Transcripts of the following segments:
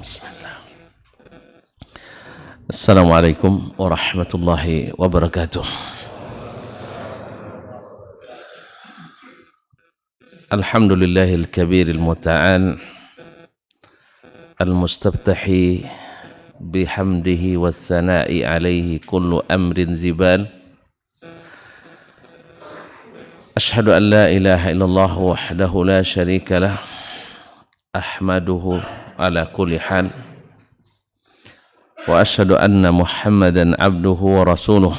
Bismillah. Assalamualaikum warahmatullahi wabarakatuh. Alhamdulillahil kabiril muta'al al-mustabtahi bihamdihi wa thana'i alaihi kullu amrin zibal. Ashhadu an la ilaha illallah wahdahu la syarika lah, ahmaduhu ala kulli hal, wa ashhadu anna Muhammadan abduhu wa rasuluh,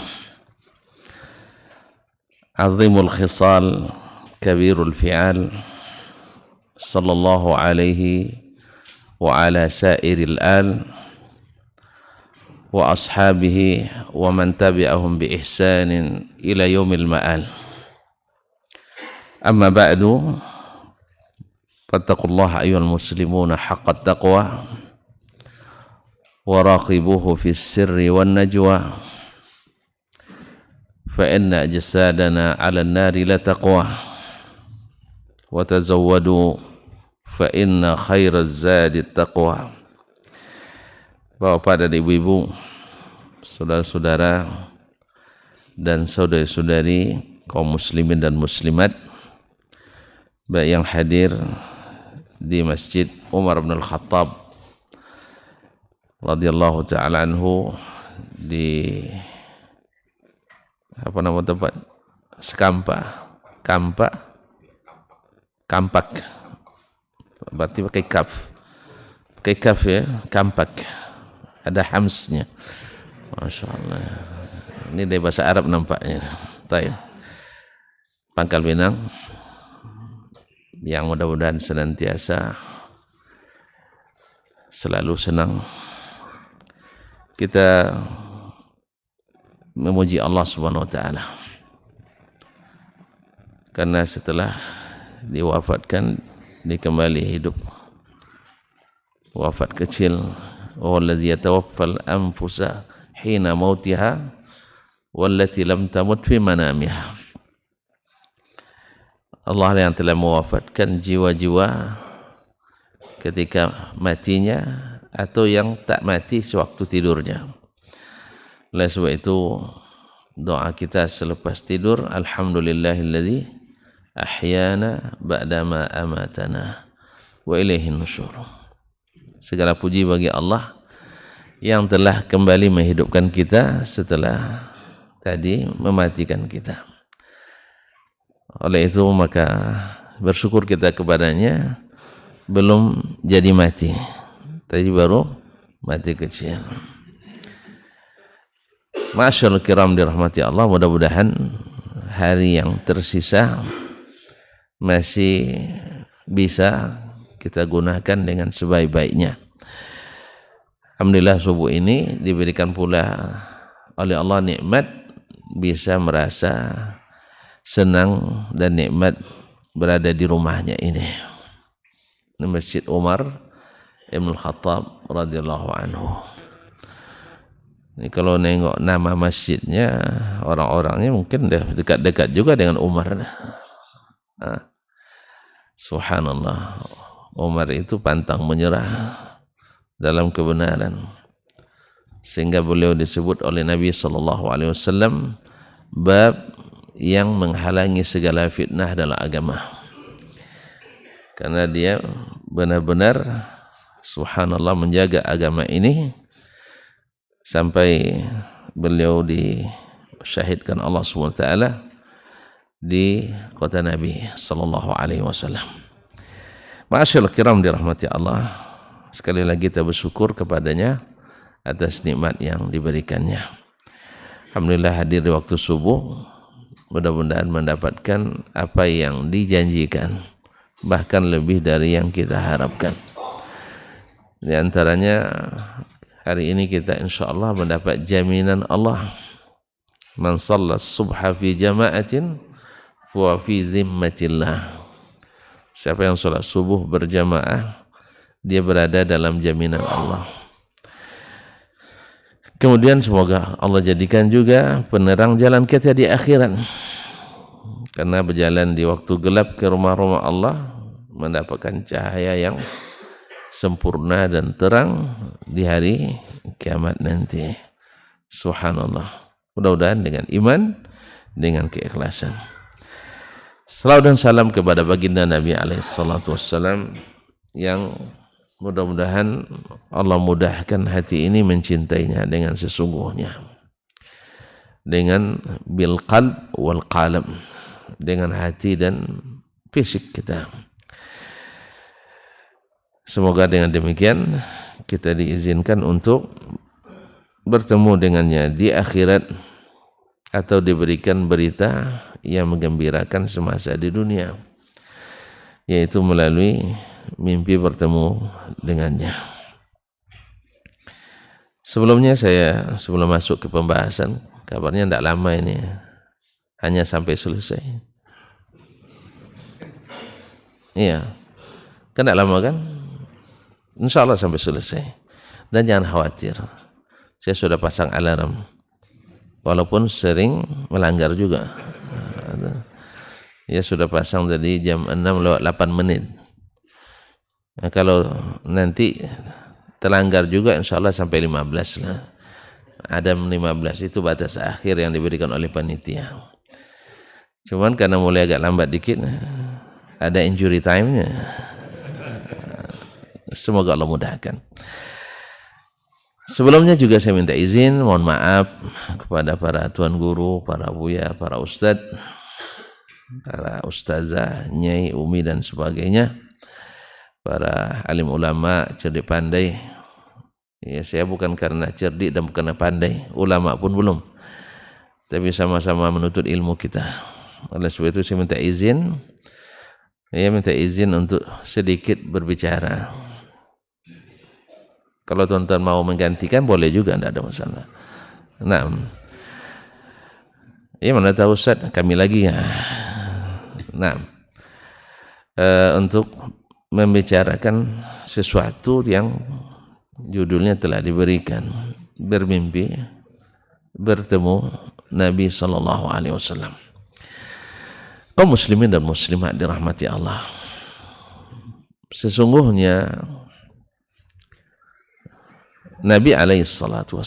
azimul khisal kabirul fi'al, sallallahu alaihi wa ala sairil al wa ashabihi wa man tabi'ahum bi ihsanin ila yaumil ma'al. Amma ba'du, fattaqullaha ayyuhal muslimuna haqqat taqwa wa raqibuhu fis sirri wan najwa, fa inna ajsadana 'ala an-nari la taqwa, wa tazawwadu fa inna khairaz zadi taqwa. Bapak dan ibu-ibu, saudara-saudara dan saudari-saudari kaum muslimin dan muslimat, baik yang hadir di Masjid Umar bin Al-Khattab radhiyallahu ta'ala anhu di apa nama tempat? Kampak. Berarti pakai kaf ya, Kampak. Ada hamsnya. Masya Allah. Ini dari bahasa Arab nampaknya. Baik. Pangkal Pinang, yang mudah-mudahan senantiasa selalu senang kita memuji Allah Subhanahu wa taala, karena setelah diwafatkan dikembali hidup, wafat kecil. Wallazi yatawaffal anfusa hina mautiha wallati lam tamut fi manamiha. Allah yang telah mewafatkan jiwa-jiwa ketika matinya atau yang tak mati sewaktu tidurnya. Oleh sebab itu doa kita selepas tidur, alhamdulillahilladzi ahyana ba'dama amatana wa ilaihin nusyur. Segala puji bagi Allah yang telah kembali menghidupkan kita setelah tadi mematikan kita. Oleh itu maka bersyukur kita kepadanya, belum jadi mati, tadi baru mati kecil. Masyaallah kiram dirahmati Allah, mudah-mudahan hari yang tersisa masih bisa kita gunakan dengan sebaik-baiknya. Alhamdulillah subuh ini diberikan pula oleh Allah nikmat bisa merasa senang dan nikmat berada di rumahnya ini. Ini Masjid Umar Ibn Khattab radhiyallahu anhu. Ini kalau nengok nama masjidnya, orang-orangnya mungkin dekat-dekat juga dengan Umar. Subhanallah, Umar itu pantang menyerah dalam kebenaran, sehingga beliau disebut oleh Nabi SAW bab yang menghalangi segala fitnah dalam agama, karena dia benar-benar subhanallah menjaga agama ini sampai beliau disyahidkan Allah SWT di kota Nabi SAW. Ma'asyil kiram dirahmati Allah, sekali lagi kita bersyukur kepadanya atas nikmat yang diberikannya. Alhamdulillah hadir di waktu subuh, mudah-mudahan mendapatkan apa yang dijanjikan, bahkan lebih dari yang kita harapkan. Di antaranya hari ini kita insyaallah mendapat jaminan Allah, man shalla subha fi jama'atin fa fi zimmatillah. Siapa yang salat subuh berjamaah, dia berada dalam jaminan Allah. Kemudian semoga Allah jadikan juga penerang jalan kita di akhirat, karena berjalan di waktu gelap ke rumah-rumah Allah mendapatkan cahaya yang sempurna dan terang di hari kiamat nanti. Subhanallah. Mudah-mudahan dengan iman, dengan keikhlasan. Salawat dan salam kepada baginda Nabi SAW yang mudah-mudahan Allah mudahkan hati ini mencintainya dengan sesungguhnya, dengan bil qalb wal qalam, dengan hati dan fisik kita. Semoga dengan demikian kita diizinkan untuk bertemu dengannya di akhirat atau diberikan berita yang menggembirakan semasa di dunia, yaitu melalui mimpi bertemu dengannya. Sebelumnya sebelum masuk ke pembahasan, kabarnya tidak lama ini, hanya sampai selesai. Iya, kan tidak lama kan? Insya Allah sampai selesai. Dan jangan khawatir, saya sudah pasang alarm, walaupun sering melanggar juga. Ya sudah pasang tadi jam 6:08. Nah, kalau nanti terlanggar juga insya Allah sampai 15 lah. Ada 15 itu batas akhir yang diberikan oleh panitia. Cuman karena mulai agak lambat dikit, ada injury time-nya. Semoga Allah mudahkan. Sebelumnya juga saya minta izin, mohon maaf kepada para tuan guru, para buya, para ustadz, para ustazah, nyai, umi dan sebagainya, para alim ulama, cerdik pandai. Ya, saya bukan karena cerdik dan bukan karena pandai, ulama pun belum, tapi sama-sama menuntut ilmu kita. Oleh sebab itu saya minta izin, untuk sedikit berbicara. Kalau tuan-tuan mau menggantikan boleh juga, tidak ada masalah. Nah, ya mana tahu Ustaz, kami lagi ya. Nah, untuk membicarakan sesuatu yang judulnya telah diberikan, bermimpi bertemu Nabi SAW. Kaum muslimin dan muslimat dirahmati Allah, sesungguhnya Nabi SAW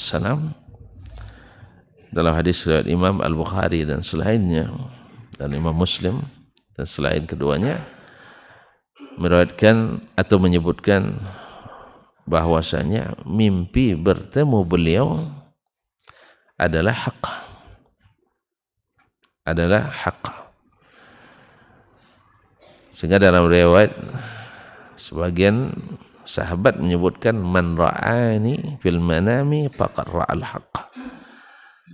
dalam hadis riwayat Imam Al-Bukhari dan selainnya, dan Imam Muslim dan selain keduanya, meriwayatkan atau menyebutkan bahwasanya mimpi bertemu beliau adalah hak. Sehingga dalam riwayat sebagian sahabat menyebutkan, man ra'ani fil manami faqad ra'al haqq.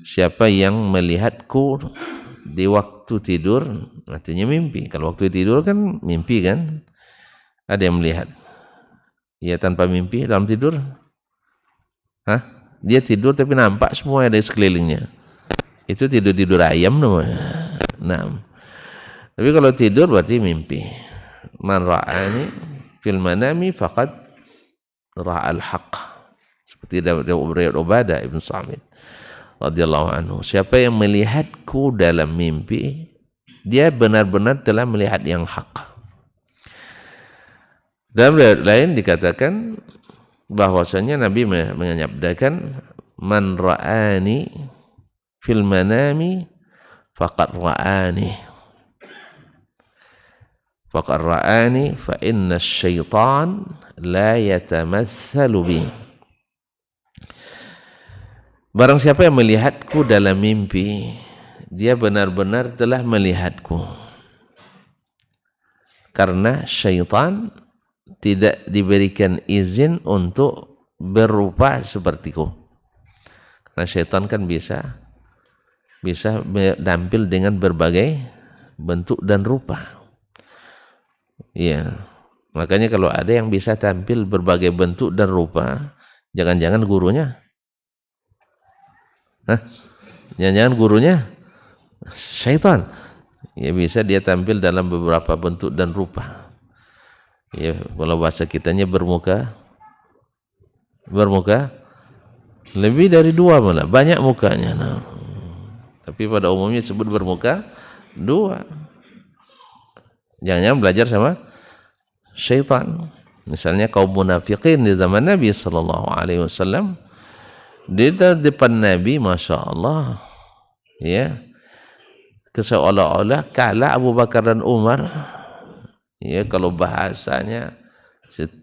Siapa yang melihatku di waktu tidur, artinya mimpi. Kalau waktu tidur kan mimpi kan, ada yang melihat. Ya, tanpa mimpi dalam tidur, dia tidur tapi nampak semua ada di sekelilingnya. Itu tidur ayam namanya. Nah, tapi kalau tidur berarti mimpi. Man ra'ani fil manami faqad ra'al haqq. Seperti riwayat Ubadah ibn Samit radhiyallahu anhu, siapa yang melihatku dalam mimpi, dia benar-benar telah melihat yang hak. Dalam riwayat lain dikatakan bahwasanya Nabi menyabdakan, man ra'ani fil manami faqad ra'ani fa inna syaitan la yatamatsalu bi. Barang siapa yang melihatku dalam mimpi, dia benar-benar telah melihatku. Karena syaitan tidak diberikan izin untuk berupa sepertiku. Karena syaitan kan bisa tampil dengan berbagai bentuk dan rupa. Iya. Makanya kalau ada yang bisa tampil berbagai bentuk dan rupa, jangan-jangan gurunya. Jangan-jangan gurunya syaitan. Ya, bisa dia tampil dalam beberapa bentuk dan rupa. Ya, kalau bahasa kitanya bermuka lebih dari dua, malah banyak mukanya. Nah, tapi pada umumnya disebut bermuka dua. Jangan-jangan belajar sama syaitan. Misalnya kaum munafikin di zaman Nabi sallallahu alaihi wasallam, di depan Nabi, masya Allah, ya, seolah-olah kalah Abu Bakar dan Umar. Ya, kalau bahasanya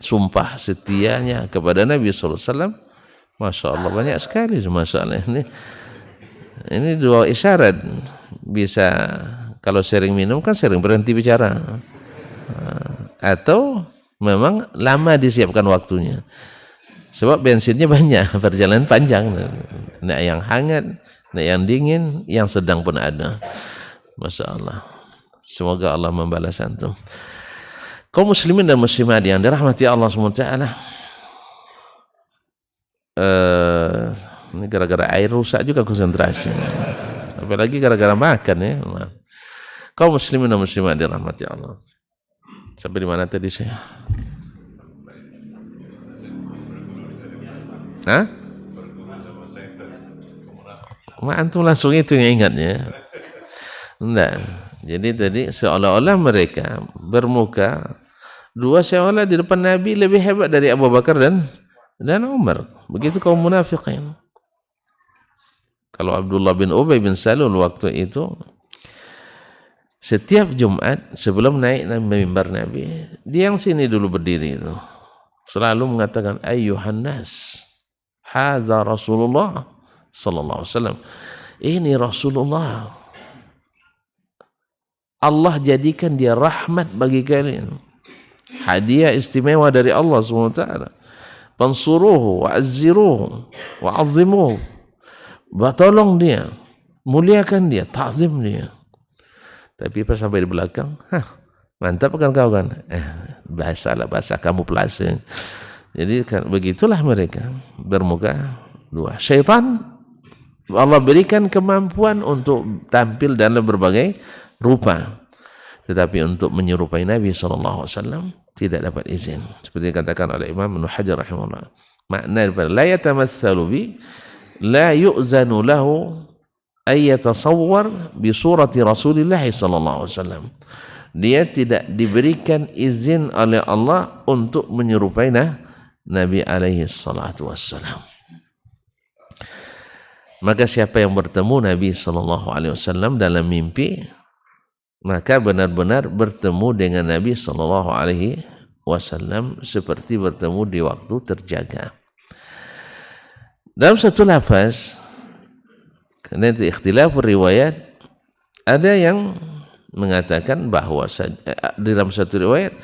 sumpah setianya kepada Nabi sallallahu alaihi wasallam, masya Allah banyak sekali masalah ini. Ini dua isyarat, bisa kalau sering minum kan sering berhenti bicara, atau memang lama disiapkan waktunya, sebab bensinnya banyak, perjalanan panjang, nak yang hangat, nak yang dingin, yang sedang pun ada. Masya Allah, semoga Allah membalas antum. Kaum muslimin dan muslimat yang dirahmati Allah SWT, ini gara-gara air rusak juga konsentrasi, apalagi gara-gara makan ya. Kaum muslimin dan muslimat dirahmati Allah. Sampai di mana tadi saya? Hah? Antum langsung itu yang ingatnya. Enggak. Jadi tadi seolah-olah mereka bermuka dua, seolah di depan Nabi lebih hebat dari Abu Bakar dan Umar. Begitu kaum munafikin. Kalau Abdullah bin Ubay bin Salul waktu itu, setiap Jumat sebelum naik mimbar Nabi, dia yang sini dulu berdiri itu, selalu mengatakan ayyuhan nas, hadza Rasulullah sallallahu alaihi wasallam. Ini Rasulullah. Allah jadikan dia rahmat bagi kalian. Hadiah istimewa dari Allah SWT. Pansuruhu wa'azziruhu wa'azzimuhu. Tolong dia, muliakan dia, ta'zim dia. Tapi pas sampai di belakang, mantap kan kau kan? Bahasa kamu pelase. Jadi kan, begitulah mereka bermuka dua. Syaitan Allah berikan kemampuan untuk tampil dalam berbagai rupa, tetapi untuk menyerupai Nabi SAW tidak dapat izin. Seperti dikatakan oleh Imam Ibnu Hajar rahimahullah. Makna daripada la yatamatsalu bi, la yu'zanu lahu ay yatasawwar bi surati Rasulillah sallallahu alaihi wasallam. Dia tidak diberikan izin oleh Allah untuk menyerupai Nabi alaihi salatu wassalam. Maka siapa yang bertemu Nabi sallallahu alaihi wasallam dalam mimpi, maka benar-benar bertemu dengan Nabi sallallahu alaihi wasallam seperti bertemu di waktu terjaga. Dalam satu lafaz, karena itu ikhtilaf riwayat, ada yang mengatakan bahwa dalam satu riwayat,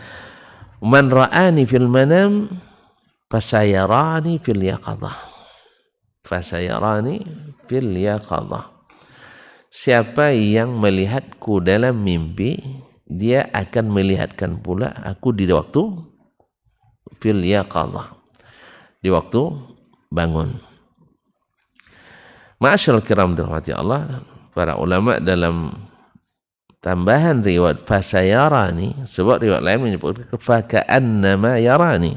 man ra'ani fil manam fasayarani fil yaqadah. Fasayarani fil yaqadah. Siapa yang melihatku dalam mimpi, dia akan melihatkan pula aku di waktu fil yaqadah, di waktu bangun. Ma'asyiral kiram dirahmati Allah, para ulama dalam tambahan riwayat fasayarani, sebab riwayat lain menyebutkan faka'annama yarani.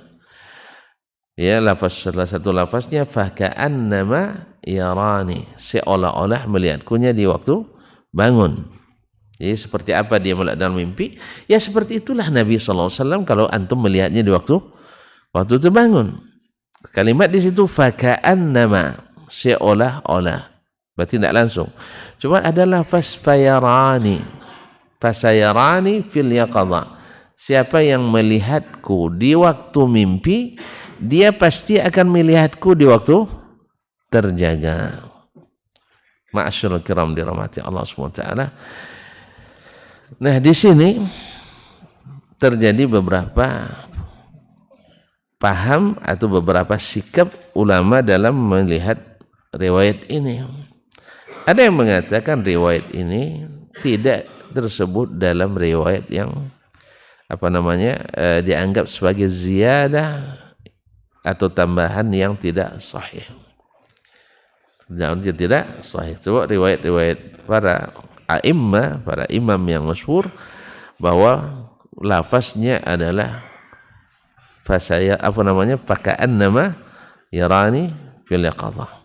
Ya, lafaz salah satu lafaznya faka'annama yarani, seolah-olah melihatkunya di waktu bangun. Jadi seperti apa dia melihat dalam mimpi? Ya seperti itulah Nabi SAW kalau antum melihatnya di waktu itu bangun. Kalimat di situ faka'annama, seolah-olah, berarti tidak langsung. Cuma adalah fasayarani fil yaqadha. Siapa yang melihatku di waktu mimpi, dia pasti akan melihatku di waktu terjaga. Ma'asyiral kiram dirahmati Allah SWT. Nah, di sini terjadi beberapa paham atau beberapa sikap ulama dalam melihat riwayat ini. Ada yang mengatakan riwayat ini tidak tersebut dalam riwayat yang dianggap sebagai ziyadah atau tambahan yang tidak sahih. Tidak sahih. Sebab riwayat-riwayat para a'immah, para imam yang masyhur, bahwa lafaznya adalah faka'annama yarani fil yaqadha.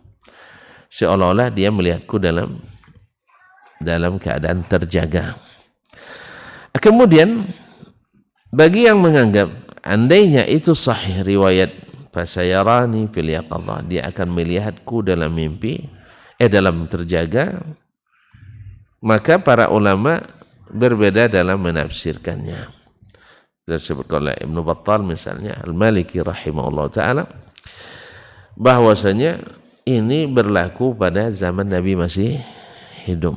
Seolah-olah dia melihatku dalam keadaan terjaga. Kemudian bagi yang menganggap andainya itu sahih riwayat fasayarani fil yaqadhah, dia akan melihatku dalam mimpi, dalam terjaga, maka para ulama berbeda dalam menafsirkannya. Disebut oleh Ibnu Battal misalnya, Al-Maliki rahimahullah ta'ala, bahwasanya ini berlaku pada zaman Nabi masih hidup.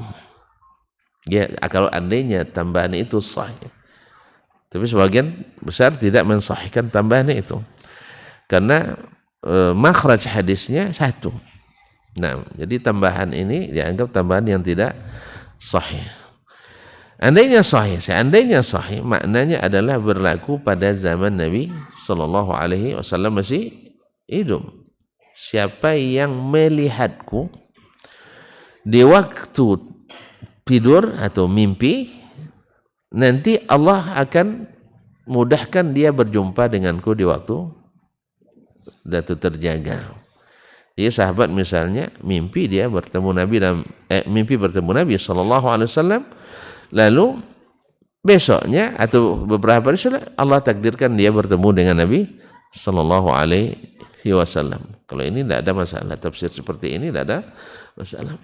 Ya, kalau andainya tambahan itu sahih. Tapi sebagian besar tidak mensahihkan tambahan itu. Karena makhraj hadisnya satu. Nah, jadi tambahan ini dianggap tambahan yang tidak sahih. Seandainya sahih, maknanya adalah berlaku pada zaman Nabi sallallahu alaihi wasallam masih hidup. Siapa yang melihatku di waktu tidur atau mimpi, nanti Allah akan mudahkan dia berjumpa denganku di waktu terjaga. Jadi sahabat misalnya mimpi dia bertemu Nabi dan mimpi bertemu Nabi sallallahu alaihi wasallam, lalu besoknya atau beberapa hari setelah Allah takdirkan dia bertemu dengan Nabi sallallahu alaihi wasallam. Kalau ini tidak ada masalah, tafsir seperti ini tidak ada masalah.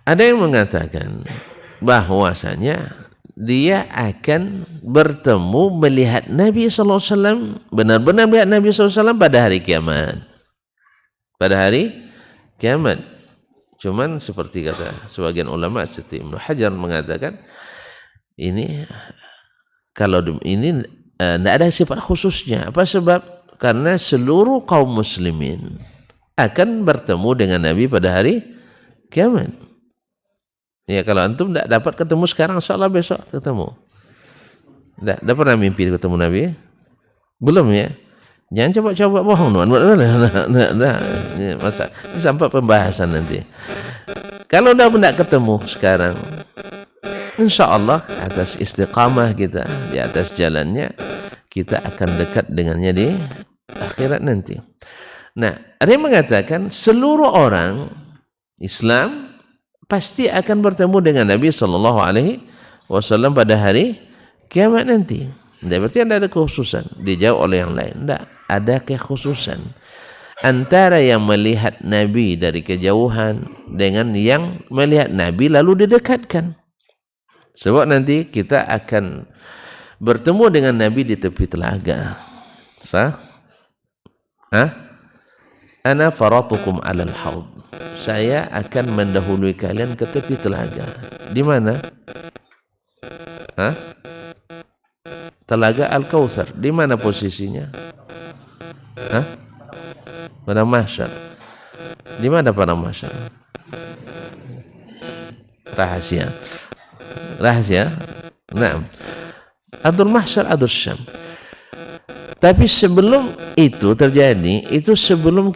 Ada yang mengatakan bahwasanya dia akan bertemu melihat Nabi sallallahu alaihi wasallam, benar-benar melihat Nabi sallallahu alaihi wasallam pada hari kiamat. Pada hari kiamat. Cuman seperti kata sebagian ulama seperti Ibnu Hajar mengatakan ini kalau ini tidak ada sifat khususnya. Apa sebab? Karena seluruh kaum muslimin akan bertemu dengan Nabi pada hari kiamat. Ya, kalau antum tidak dapat ketemu sekarang, insyaallah besok ketemu. Tidak pernah mimpi ketemu Nabi? Belum ya? Jangan coba-coba bohong. Masa sampai pembahasan nanti. Kalau sudah tidak ketemu sekarang, insyaallah atas istiqamah kita di atas jalannya, kita akan dekat dengannya di akhirat nanti. Nah, ada yang mengatakan seluruh orang Islam pasti akan bertemu dengan Nabi sallallahu alaihi wasallam pada hari kiamat nanti. Berarti ada kekhususan, dijawab oleh yang lain. Tidak ada kekhususan antara yang melihat Nabi dari kejauhan dengan yang melihat Nabi lalu didekatkan. Sebab nanti kita akan bertemu dengan Nabi di tepi telaga. Ana faratukum alal haud. Saya akan mendahului kalian ke tepi telaga. Di mana? Telaga Al-Kautsar. Di mana posisinya? Pada mahsyar. Di mana pada mahsyar? Rahasia. Nah, Adul Mahsyar, Adul Syam. Tapi sebelum itu terjadi, itu sebelum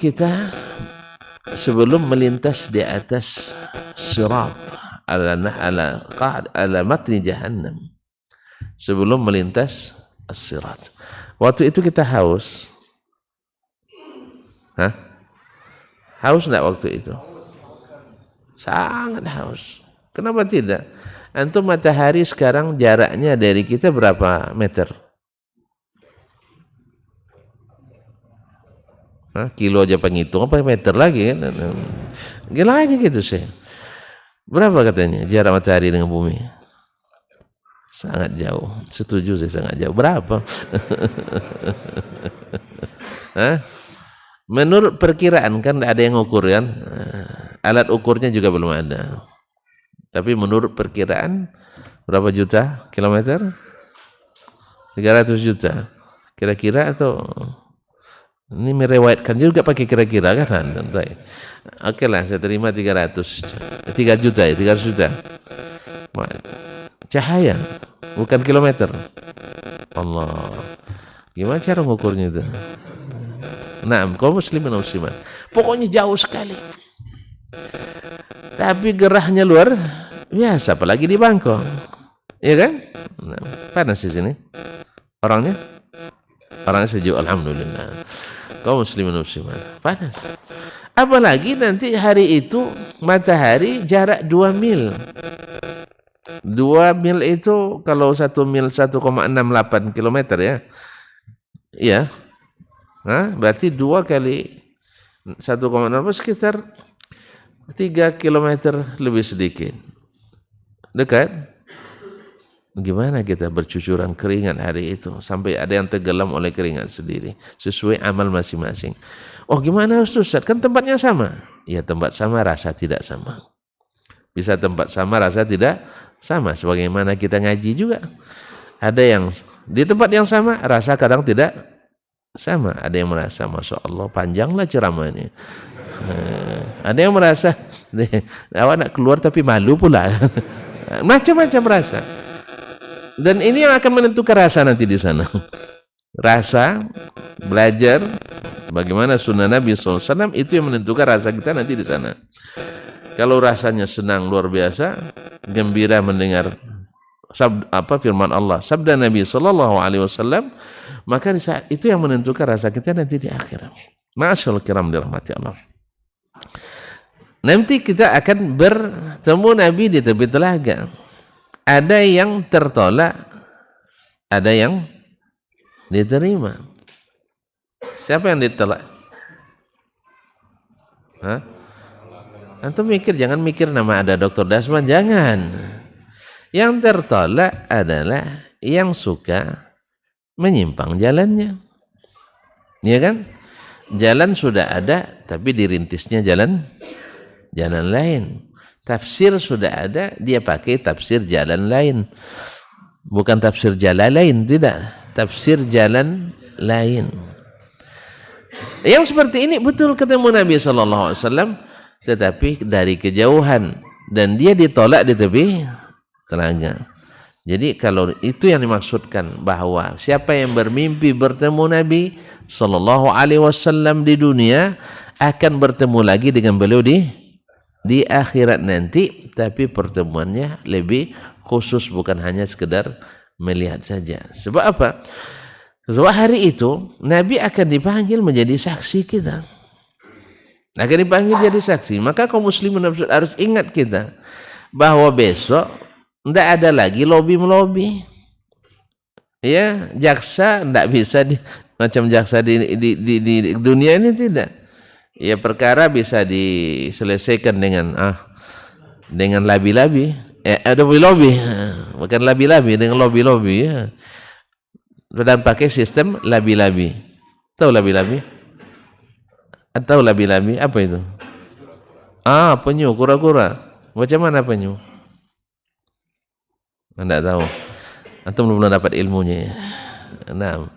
melintas di atas sirat ala matni jahannam. Sebelum melintas as-sirat. Waktu itu kita haus. Haus enggak waktu itu? Sangat haus. Kenapa tidak? Antum matahari sekarang jaraknya dari kita berapa meter? Kilo aja penghitung, apa meter lagi kan? Gila aja gitu sih. Berapa katanya jarak matahari dengan bumi? Sangat jauh. Setuju saya, sangat jauh. Berapa? Menurut perkiraan kan ada yang ukur kan? Alat ukurnya juga belum ada. Tapi menurut perkiraan berapa juta kilometer? 300 juta. Kira-kira atau ini merewayatkan juga pakai kira-kira kan? Oke lah, saya terima 300 juta ya, 300 juta. Cahaya, bukan kilometer. Allah. Gimana cara mengukurnya itu? Nah, kaum muslimin dan muslimat. Pokoknya jauh sekali. Tapi gerahnya luar biasa, apalagi di Bangkok. Iya kan? Nah, panas di sini. Orangnya sejuk, alhamdulillah. Kaum muslimin dan muslimat. Panas. Apalagi nanti hari itu matahari jarak 2 mil. 2 mil itu kalau 1 mil 1,68 kilometer ya. Iya. Nah, berarti 2 kali 1,6 sekitar 3 kilometer lebih sedikit. Dekat. Gimana kita bercucuran keringat hari itu sampai ada yang tenggelam oleh keringat sendiri sesuai amal masing-masing. Oh gimana Ustaz? Kan tempatnya sama. Ya tempat sama rasa tidak sama. Bisa tempat sama rasa tidak sama. Sebagaimana kita ngaji juga. Ada yang di tempat yang sama rasa kadang tidak sama. Ada yang merasa Masya Allah panjanglah ceramahnya. Ada yang merasa awak nak keluar tapi malu pula. Macam-macam rasa. Dan ini yang akan menentukan rasa nanti di sana. Rasa, belajar bagaimana sunnah Nabi SAW itu yang menentukan rasa kita nanti di sana. Kalau rasanya senang luar biasa, gembira mendengar firman Allah, sabda Nabi SAW, maka di saat itu yang menentukan rasa kita nanti di akhirat. Masyaallah kiram dirahmati Allah. Nanti kita akan bertemu Nabi di tepi telaga. Ada yang tertolak, ada yang diterima. Siapa yang ditolak? Hah? Antum mikir, jangan mikir nama ada Dr. Dasman, jangan. Yang tertolak adalah yang suka menyimpang jalannya. Iya kan? Jalan sudah ada, tapi dirintisnya jalan lain. Tafsir sudah ada, dia pakai tafsir jalan lain. Bukan tafsir jalan lain, tidak. Tafsir jalan lain. Yang seperti ini betul ketemu Nabi SAW, tetapi dari kejauhan. Dan dia ditolak di tepi telaga. Jadi kalau itu yang dimaksudkan bahwa siapa yang bermimpi bertemu Nabi SAW di dunia, akan bertemu lagi dengan beliau di akhirat nanti, tapi pertemuannya lebih khusus, bukan hanya sekedar melihat saja. Sebab apa? Sebab hari itu Nabi akan dipanggil menjadi saksi kita. Akan dipanggil jadi saksi. Maka kaum muslimin harus ingat kita bahwa besok tidak ada lagi lobby-melobi. Ya, jaksa tidak bisa macam jaksa di dunia ini tidak. Ya perkara bisa diselesaikan dengan labi-labi, lobby, bukan labi-labi, dengan lobby-lobby ya. Dan pakai sistem labi-labi. Tahu labi-labi? Tahu labi-labi apa itu? Penyu, kura-kura. Macam mana penyu? Anda tahu. Antum belum dapat ilmunya. Nah,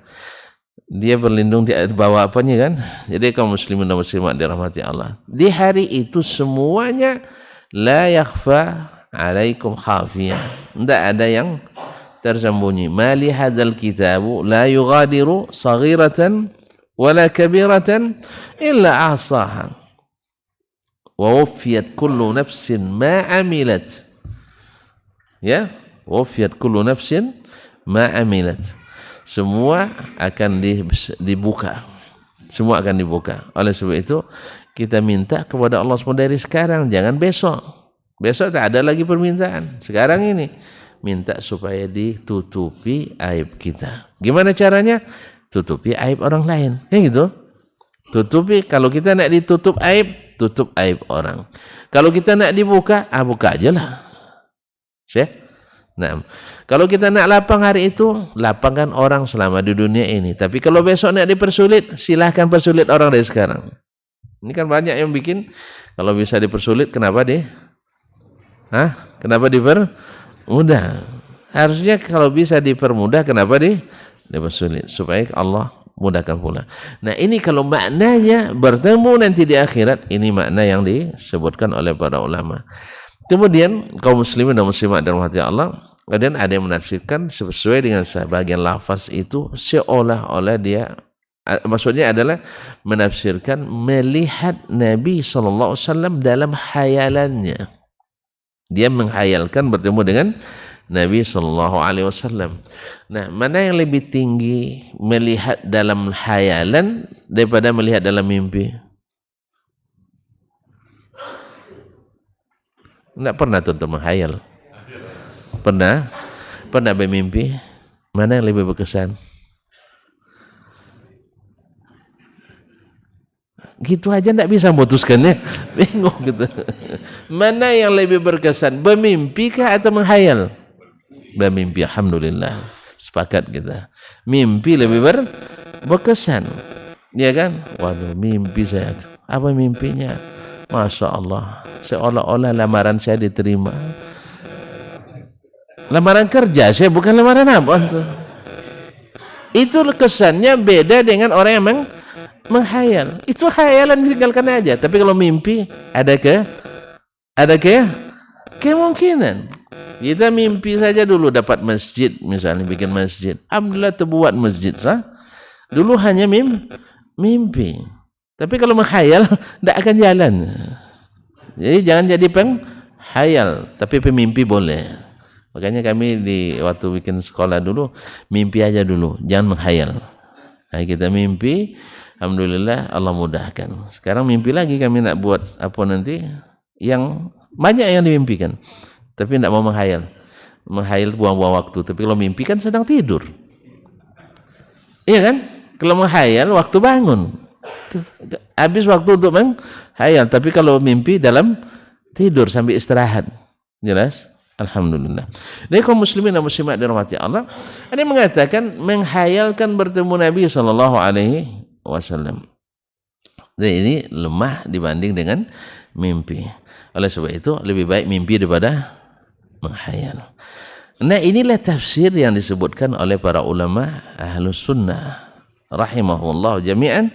dia berlindung di bawah apanya kan? Jadi kaum muslimin dan muslimat dirahmati Allah. Di hari itu semuanya la yakhfa alaikum khafiyah. Tidak ada yang tersembunyi. Mali hadzal kitabu la yughadiru saghiratan wala kabiratan illa ahsaha. Wa wufiyat kullu nafsin ma amilat. Ya, wufiyat kullu nafsin ma amilat. Semua akan dibuka. Semua akan dibuka. Oleh sebab itu kita minta kepada Allah SWT dari sekarang, jangan besok. Besok tak ada lagi permintaan. Sekarang ini minta supaya ditutupi aib kita. Gimana caranya? Tutupi aib orang lain. Ya gitu. Tutupi. Kalau kita nak ditutup aib, tutup aib orang. Kalau kita nak dibuka, buka aja lah. Nah, kalau kita nak lapang hari itu, lapangkan orang selama di dunia ini. Tapi kalau besok nak dipersulit, silahkan persulit orang dari sekarang. Ini kan banyak yang bikin, kalau bisa dipersulit, kenapa kenapa dipermudah? Harusnya kalau bisa dipermudah, kenapa dipersulit? Supaya Allah mudahkan pula. Nah ini kalau maknanya bertemu nanti di akhirat, ini makna yang disebutkan oleh para ulama. Kemudian kaum muslimin dan muslimat dirahmati Allah, kemudian ada yang menafsirkan sesuai dengan sebagian lafaz itu seolah-olah dia, maksudnya adalah menafsirkan melihat Nabi SAW dalam khayalannya. Dia menghayalkan bertemu dengan Nabi SAW. Nah, mana yang lebih tinggi, melihat dalam khayalan daripada melihat dalam mimpi? Tidak pernah tuh menghayal. pernah bermimpi? Mana yang lebih berkesan? Gitu aja enggak bisa memutuskannya. Bingung gitu. Mana yang lebih berkesan? Bermimpi kah atau menghayal? Bermimpi, alhamdulillah. Sepakat kita. Mimpi lebih berkesan. Ya kan? Waduh, mimpi saya. Apa mimpinya? Masya Allah. Seolah-olah lamaran saya diterima. Lamaran kerja, saya bukan lamaran apa. Itu kesannya beda dengan orang yang menghayal. Itu khayalan, tinggalkan aja. Tapi kalau mimpi, ada kemungkinan. Kita mimpi saja dulu dapat masjid, misalnya bikin masjid. Alhamdulillah terbuat masjid, sah. Dulu hanya mimpi. Tapi kalau menghayal, tidak akan jalan. Jadi jangan jadi penghayal, tapi pemimpi boleh. Makanya kami waktu bikin sekolah dulu, mimpi aja dulu, jangan menghayal. Nah, kita mimpi, alhamdulillah Allah mudahkan. Sekarang mimpi lagi kami nak buat apa nanti, yang banyak yang dimimpikan. Tapi tidak mau menghayal. Menghayal buang-buang waktu. Tapi kalau mimpi kan sedang tidur. Iya kan? Kalau menghayal waktu bangun. Habis waktu untuk menghayal. Tapi kalau mimpi dalam tidur sambil istirahat. Jelas? Alhamdulillah. Jadi kaum muslimin dan muslimat dirahmati Allah, ada yang mengatakan menghayalkan bertemu Nabi sallallahu alaihi wasallam. Dan ini lemah dibanding dengan mimpi. Oleh sebab itu lebih baik mimpi daripada menghayal. Nah, inilah tafsir yang disebutkan oleh para ulama Ahlus Sunnah rahimahullah jami'an.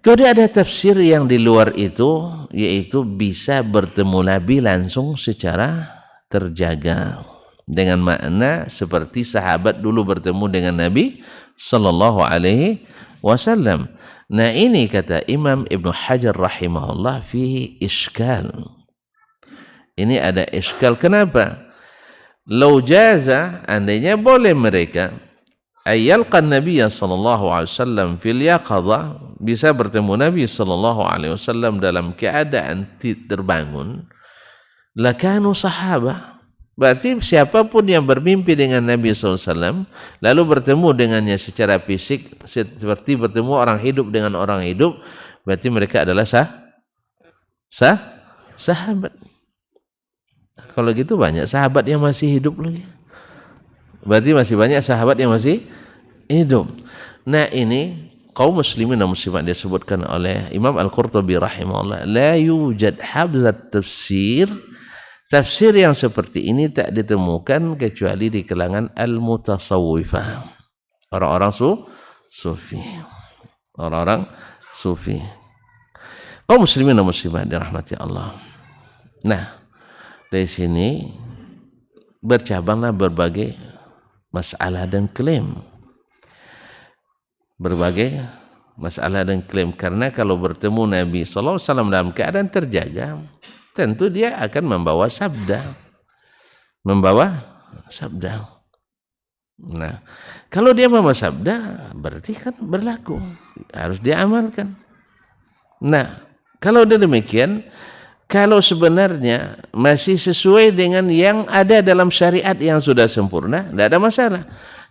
Kemudian ada tafsir yang di luar itu, yaitu bisa bertemu Nabi langsung secara terjaga, dengan makna seperti sahabat dulu bertemu dengan Nabi sallallahu alaihi wasallam. Nah, ini kata Imam Ibnu Hajar rahimahullah fihi iskal. Ini ada iskal. Kenapa? Lau jaza, andainya boleh mereka ayyalqan Nabi sallallahu alaihi wasallam fil yaqadha, bisa bertemu Nabi sallallahu alaihi wasallam dalam keadaan terbangun, lakanu sahabah. Berarti siapapun yang bermimpi dengan Nabi SAW lalu bertemu dengannya secara fisik seperti bertemu orang hidup dengan orang hidup, berarti mereka adalah sahabat. Kalau gitu banyak sahabat yang masih hidup lagi. Berarti masih banyak sahabat yang masih hidup. Nah, ini kaum muslimin dan muslimat disebutkan oleh Imam Al-Qurtubi rahimahullah, la yujad habzat tafsir. Tafsir yang seperti ini tak ditemukan kecuali di kalangan al-mutasawwifah. Orang-orang sufi. Orang-orang sufi. Kaum muslimin dan muslimat dirahmati Allah. Nah, dari sini bercabanglah berbagai masalah dan klaim. Berbagai masalah dan klaim. Karena kalau bertemu Nabi SAW dalam keadaan terjaga, tentu dia akan membawa sabda. Nah, kalau dia membawa sabda, berarti kan berlaku. Harus diamalkan. Nah, kalau demikian, kalau sebenarnya masih sesuai dengan yang ada dalam syariat yang sudah sempurna, tidak ada masalah.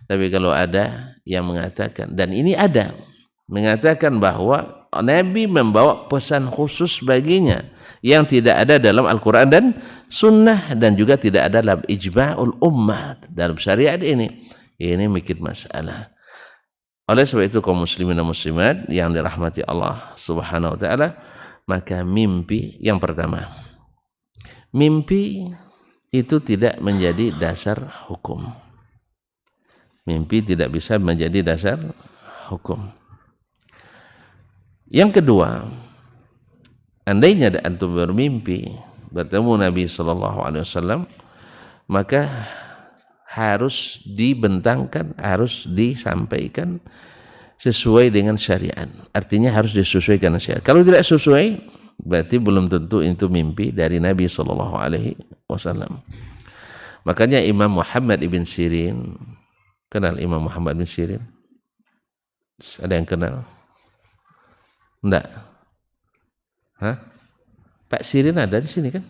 Tapi kalau ada yang mengatakan, dan ini ada, mengatakan bahwa Nabi membawa pesan khusus baginya yang tidak ada dalam Al-Quran dan Sunnah, dan juga tidak ada dalam ijma'ul ummah dalam syariat ini bikin masalah. Oleh sebab itu kaum muslimin dan muslimat yang dirahmati Allah subhanahu wa ta'ala, maka mimpi yang pertama, mimpi itu tidak menjadi dasar hukum. Mimpi tidak bisa menjadi dasar hukum. Yang kedua, andainya antum bermimpi bertemu Nabi SAW, maka harus dibentangkan, harus disampaikan sesuai dengan syariat. Artinya harus disesuaikan dengan syariat. Kalau tidak sesuai, berarti belum tentu itu mimpi dari Nabi SAW. Makanya Imam Muhammad ibn Sirin, kenal Imam Muhammad ibn Sirin? Ada yang kenal? Enggak? Hah? Pak Sirin ada di sini kan?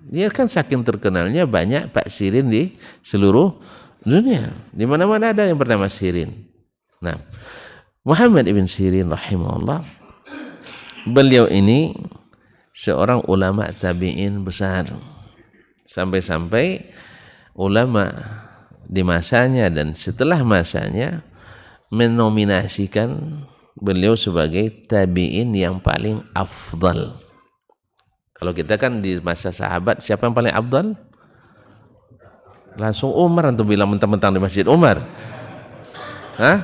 Dia kan saking terkenalnya banyak Pak Sirin di seluruh dunia. Di mana-mana ada yang bernama Sirin. Nah, Muhammad ibn Sirin rahimahullah, beliau ini seorang ulama tabi'in besar. Sampai-sampai ulama di masanya dan setelah masanya menominasikan beliau sebagai tabi'in yang paling afdal. Kalau kita kan di masa sahabat, siapa yang paling afdal? Langsung Umar antum bilang mentang-mentang di Masjid Umar. Hah?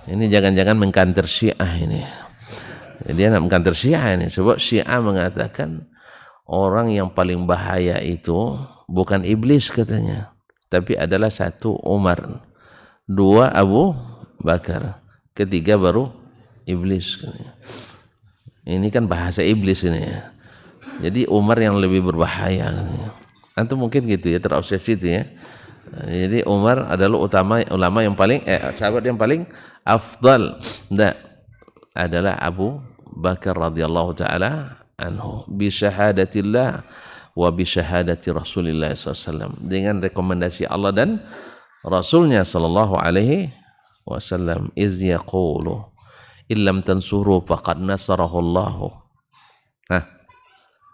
Ini jangan-jangan mengkanter Syiah ini. Jadi dia nak mengkanter Syiah ini. Sebab Syiah mengatakan orang yang paling bahaya itu bukan iblis katanya, tapi adalah satu Umar, dua Abu Bakar, ketiga baru iblis katanya. Ini kan bahasa iblis ini ya. Jadi Umar yang lebih berbahaya katanya. Antum mungkin gitu ya, terobsesi itu ya. Jadi Umar adalah ulama yang paling sahabat yang paling afdal. Nah, adalah Abu Bakar radhiyallahu taala anhu bi syahadatillah wa bi syahadati Rasulillah SAW, dengan rekomendasi Allah dan Rasulnya sallallahu alaihi wasallam. Iz yaqulu illam tansuru faqad nasarahu Allah.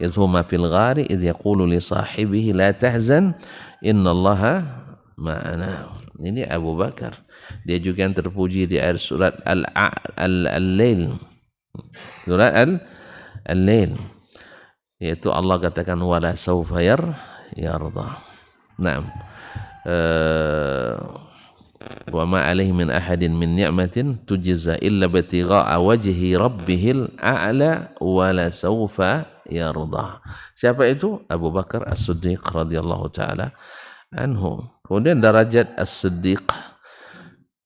Iz huma fil ghari iz yaqulu li sahibihi la tahzan innallaha ma'ana. Ini Abu Bakar. Dia juga yang terpuji di ayat surat Al-Lail. Surat Al-Lail. Yaitu Allah katakan wala sawfa yarda. Naam. Wa ma alaihi min ahadin min ni'matin tujza illa batigha'a wajhi rabbihil a'la wala sawfa yarda. Siapa itu? Abu Bakar As-Siddiq radhiyallahu taala anhu. Kemudian derajat As-Siddiq,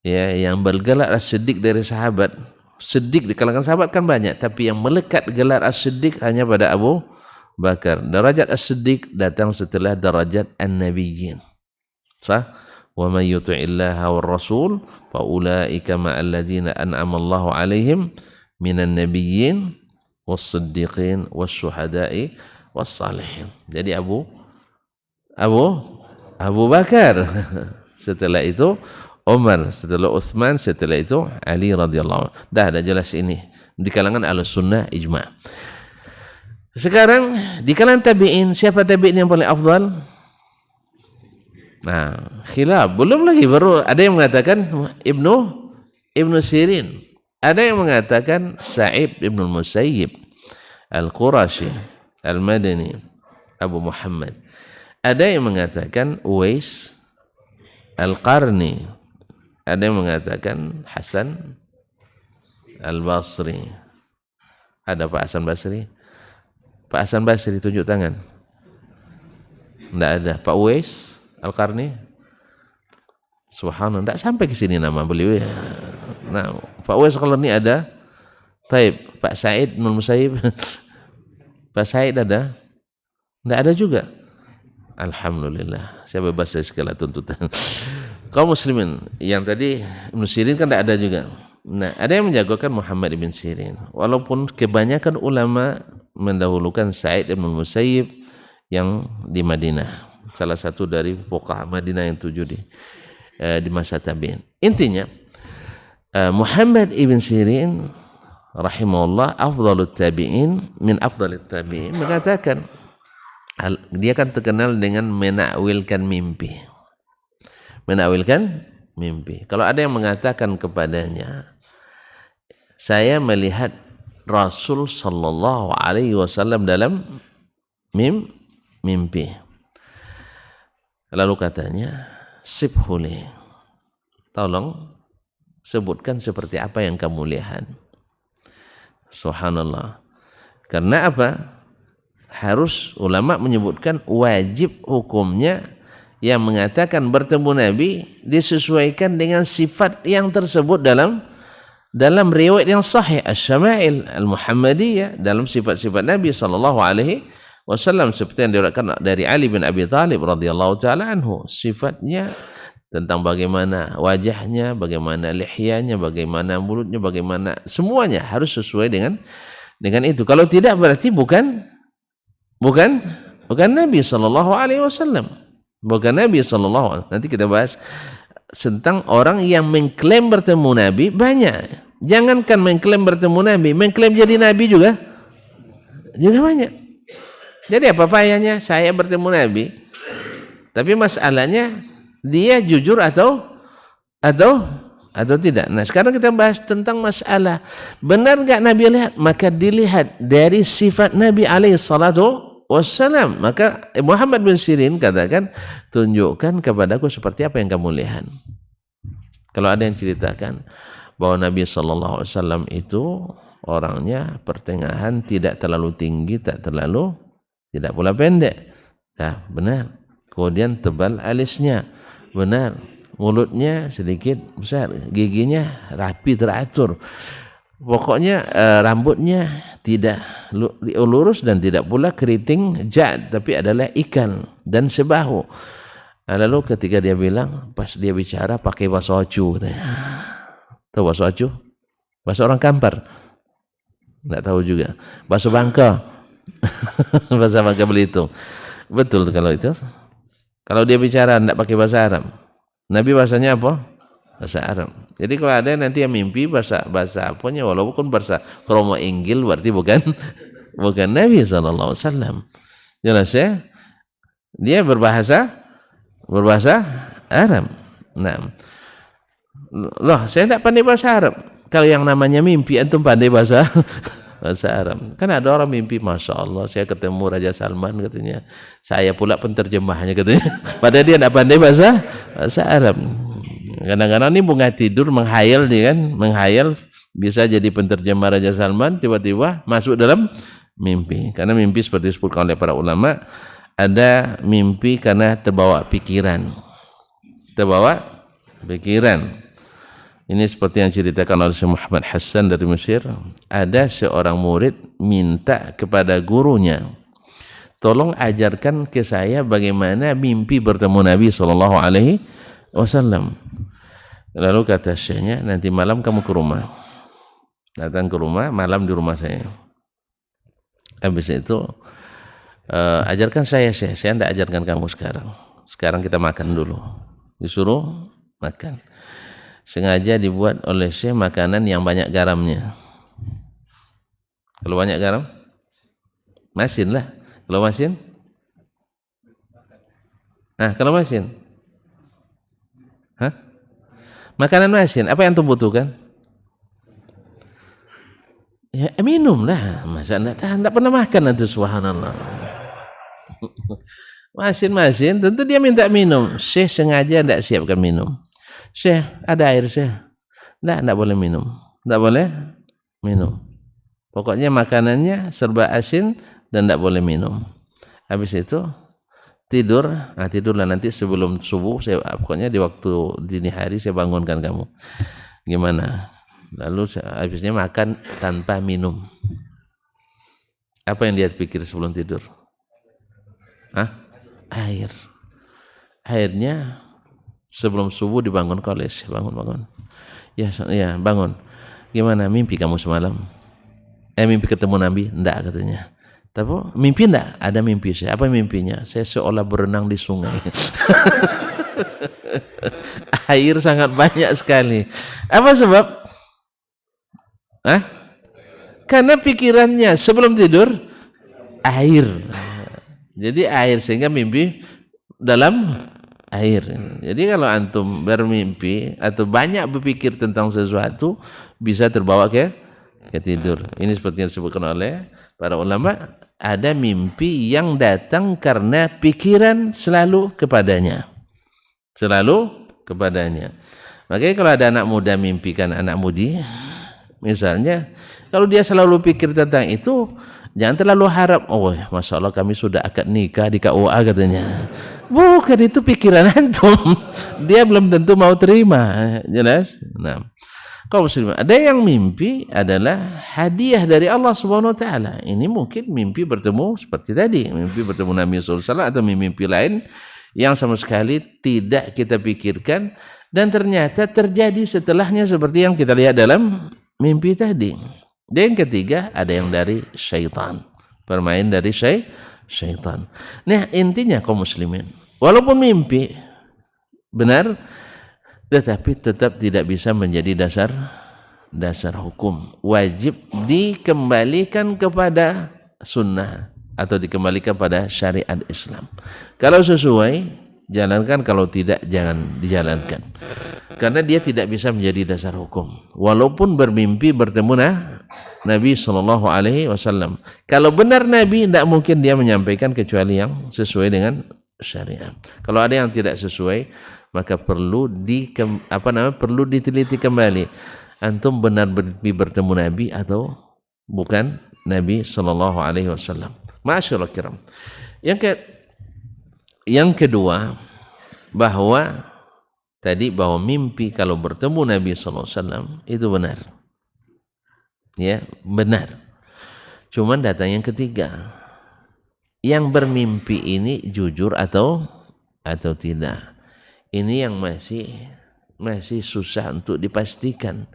ya, yang bergelar As-Siddiq dari sahabat. Siddiq di kalangan sahabat kan banyak, tapi yang melekat gelar As-Siddiq hanya pada Abu Bakar. Derajat As-Siddiq datang setelah derajat An-Nabiyyin. Sah? Wa may yuti'illaha war rasul fa ulaika ma'al ladzina an'ama Allahu 'alaihim minan nabiyyin was-siddiqin wasyuhada'i was-salihin. Jadi Abu Bakar. Setelah itu Umar, setelah Utsman, setelah itu Ali radhiyallahu anhu. Dah jelas ini di kalangan Ahlussunnah ijma'. Sekarang di kalangan tabi'in, siapa tabi'in yang paling afdal? Nah, khilaf. Belum lagi, baru ada yang mengatakan Ibnu Sirin. Ada yang mengatakan Sa'id ibn Musayyib Al-Qurashi Al-Madani Abu Muhammad. Ada yang mengatakan Uwais Al-Qarni. Ada yang mengatakan Hasan Al-Basri. Ada Pak Hasan Basri? Pak Hasan Basri tunjuk tangan. Tidak ada. Pak Uwais Al-Qarni? Subhanallah, tidak sampai ke sini nama beliau ya. Nah, Pak Uwais Al-Qarni ada. Taib. Pak Sa'id bin Musayyib. Pak Sa'id ada? Tidak ada juga. Alhamdulillah, saya bebas dari segala tuntutan. Kaum muslimin yang tadi Ibn Sirin kan tidak ada juga. Nah, ada yang menjagokan Muhammad ibn Sirin. Walaupun kebanyakan ulama mendahulukan Sa'id ibn Musayyib yang di Madinah. Salah satu dari fuqaha Madinah yang 7 di masa tabi'in. Intinya Muhammad ibn Sirin rahimahullah afdalut tabi'in min afdalit tabi'in mengatakan dia kan terkenal dengan menakwilkan mimpi. Menakwilkan mimpi. Kalau ada yang mengatakan kepadanya, saya melihat Rasul sallallahu alaihi wasallam dalam mimpi. Lalu katanya, sibhuli, tolong sebutkan seperti apa yang kamu lihat. Subhanallah. Karena apa? Harus ulama menyebutkan wajib hukumnya yang mengatakan bertemu Nabi disesuaikan dengan sifat yang tersebut dalam riwayat yang sahih Asy-Syama'il Al-Muhammadiyah, dalam sifat-sifat Nabi sallallahu alaihi wasallam seperti yang diriwayatkan dari Ali bin Abi Thalib radhiyallahu taala anhu, sifatnya tentang bagaimana wajahnya, bagaimana lihyanya, bagaimana mulutnya, bagaimana semuanya harus sesuai dengan itu. Kalau tidak berarti bukan Bukan Nabi sallallahu alaihi wasallam. Bukan Nabi sallallahu alaihi wasallam. Nanti kita bahas tentang orang yang mengklaim bertemu Nabi banyak. Jangankan mengklaim bertemu Nabi, mengklaim jadi Nabi juga banyak. Jadi apa payahnya saya bertemu Nabi, tapi masalahnya dia jujur atau tidak. Nah sekarang kita bahas tentang masalah benar nggak Nabi lihat, maka dilihat dari sifat Nabi alaihi salatu wassalam. Maka Muhammad bin Sirin katakan, tunjukkan kepadaku seperti apa yang kamu lihat. Kalau ada yang ceritakan bahwa Nabi sallallahu alaihi wasallam itu orangnya pertengahan, tidak terlalu tinggi, tidak pula pendek. Nah, benar. Kemudian tebal alisnya, benar. Mulutnya sedikit besar, giginya rapi teratur. Pokoknya rambutnya tidak lurus dan tidak pula keriting jad, tapi adalah ikan dan sebahu. Lalu ketika dia bilang, pas dia bicara pakai bahasa Ocu, katanya. Tahu bahasa Ocu? Bahasa orang Kampar? Tidak tahu juga. Bahasa Bangka. Bahasa Bangka Belitung. Betul kalau itu. Kalau dia bicara tidak pakai bahasa Arab. Nabi bahasanya apa? Bahasa Arab. Jadi kalau ada nanti yang mimpi bahasa apanya, walaupun bahasa kromo Inggil, berarti bukan Nabi sallallahu alaihi wasallam. Jelas ya? Dia berbahasa Arab. Nah, loh, saya tidak pandai bahasa Arab. Kalau yang namanya mimpi, antum pandai bahasa Arab. Kan ada orang mimpi, Masya Allah, saya ketemu Raja Salman, katanya. Saya pula penterjemahnya, katanya. Padahal dia tidak pandai bahasa Arab. Kadang-kadang ini bunga tidur menghayal, dia kan, menghayal bisa jadi penterjemah Raja Salman, tiba-tiba masuk dalam mimpi. Karena mimpi seperti disebutkan oleh para ulama, ada mimpi karena terbawa pikiran. Ini seperti yang ceritakan oleh Syekh Muhammad Hassan dari Mesir. Ada seorang murid minta kepada gurunya, tolong ajarkan ke saya bagaimana mimpi bertemu Nabi sallallahu alaihi wasallam. Lalu kata syekhnya, nanti malam kamu ke rumah. Datang ke rumah, malam di rumah saya. Habis itu ajarkan saya tidak ajarkan kamu sekarang. Sekarang kita makan dulu. Disuruh makan. Sengaja dibuat oleh Syekh makanan yang banyak garamnya. Kalau banyak garam, masin lah. Kalau masin, kalau masin, makanan masin. Apa yang antum butuhkan? Ya minum lah. Masa tidak pernah makan itu, subhanallah. Masin, tentu dia minta minum. Syekh sengaja tidak siapkan minum. Syekh, ada air Syekh? Tidak boleh minum. Tidak boleh minum. Pokoknya makanannya serba asin dan tidak boleh minum. Habis itu tidur. Tidurlah nanti sebelum subuh. Pokoknya di waktu dini hari saya bangunkan kamu. Gimana? Lalu habisnya makan tanpa minum. Apa yang dia pikir sebelum tidur? Air. Airnya sebelum subuh dibangun koles. Bangun. Ya, bangun. Gimana mimpi kamu semalam? Mimpi ketemu Nabi? Enggak, katanya. Tapi mimpi enggak? Ada mimpi saya. Apa mimpinya? Saya seolah berenang di sungai. Air sangat banyak sekali. Apa sebab? Karena pikirannya sebelum tidur air. Jadi air, sehingga mimpi dalam air. Jadi kalau antum bermimpi atau banyak berpikir tentang sesuatu, bisa terbawa ke tidur. Ini seperti yang disebutkan oleh para ulama, ada mimpi yang datang karena pikiran selalu kepadanya. Makanya kalau ada anak muda mimpikan anak mudi, misalnya, kalau dia selalu pikir tentang itu, jangan terlalu harap, Masya Allah kami sudah akad nikah di KUA, katanya. Bukan, itu pikiran antum. Dia belum tentu mau terima. Jelas? Nah, kaum muslimin, ada yang mimpi adalah hadiah dari Allah Subhanahu wa taala. Ini mungkin mimpi bertemu seperti tadi, mimpi bertemu Nabi sallallahu alaihi wasallam, atau mimpi lain yang sama sekali tidak kita pikirkan dan ternyata terjadi setelahnya seperti yang kita lihat dalam mimpi tadi. Dan yang ketiga, ada yang dari syaitan, permain dari syaitan. Nah, intinya kaum muslimin, walaupun mimpi benar, tetapi tetap tidak bisa menjadi dasar hukum. Wajib dikembalikan kepada sunnah atau dikembalikan pada syariat Islam. Kalau sesuai, jalankan. Kalau tidak, jangan dijalankan. Karena dia tidak bisa menjadi dasar hukum. Walaupun bermimpi bertemu Nabi SAW. Kalau benar Nabi, tidak mungkin dia menyampaikan kecuali yang sesuai dengan syariat. Kalau ada yang tidak sesuai, maka perlu diteliti kembali. Antum benar bertemu Nabi atau bukan Nabi SAW. Masyaallah kiram. Yang kedua, bahwa mimpi kalau bertemu Nabi SAW itu benar. Ya, benar. Cuman datang yang ketiga. Yang bermimpi ini jujur atau tidak. Ini yang masih susah untuk dipastikan.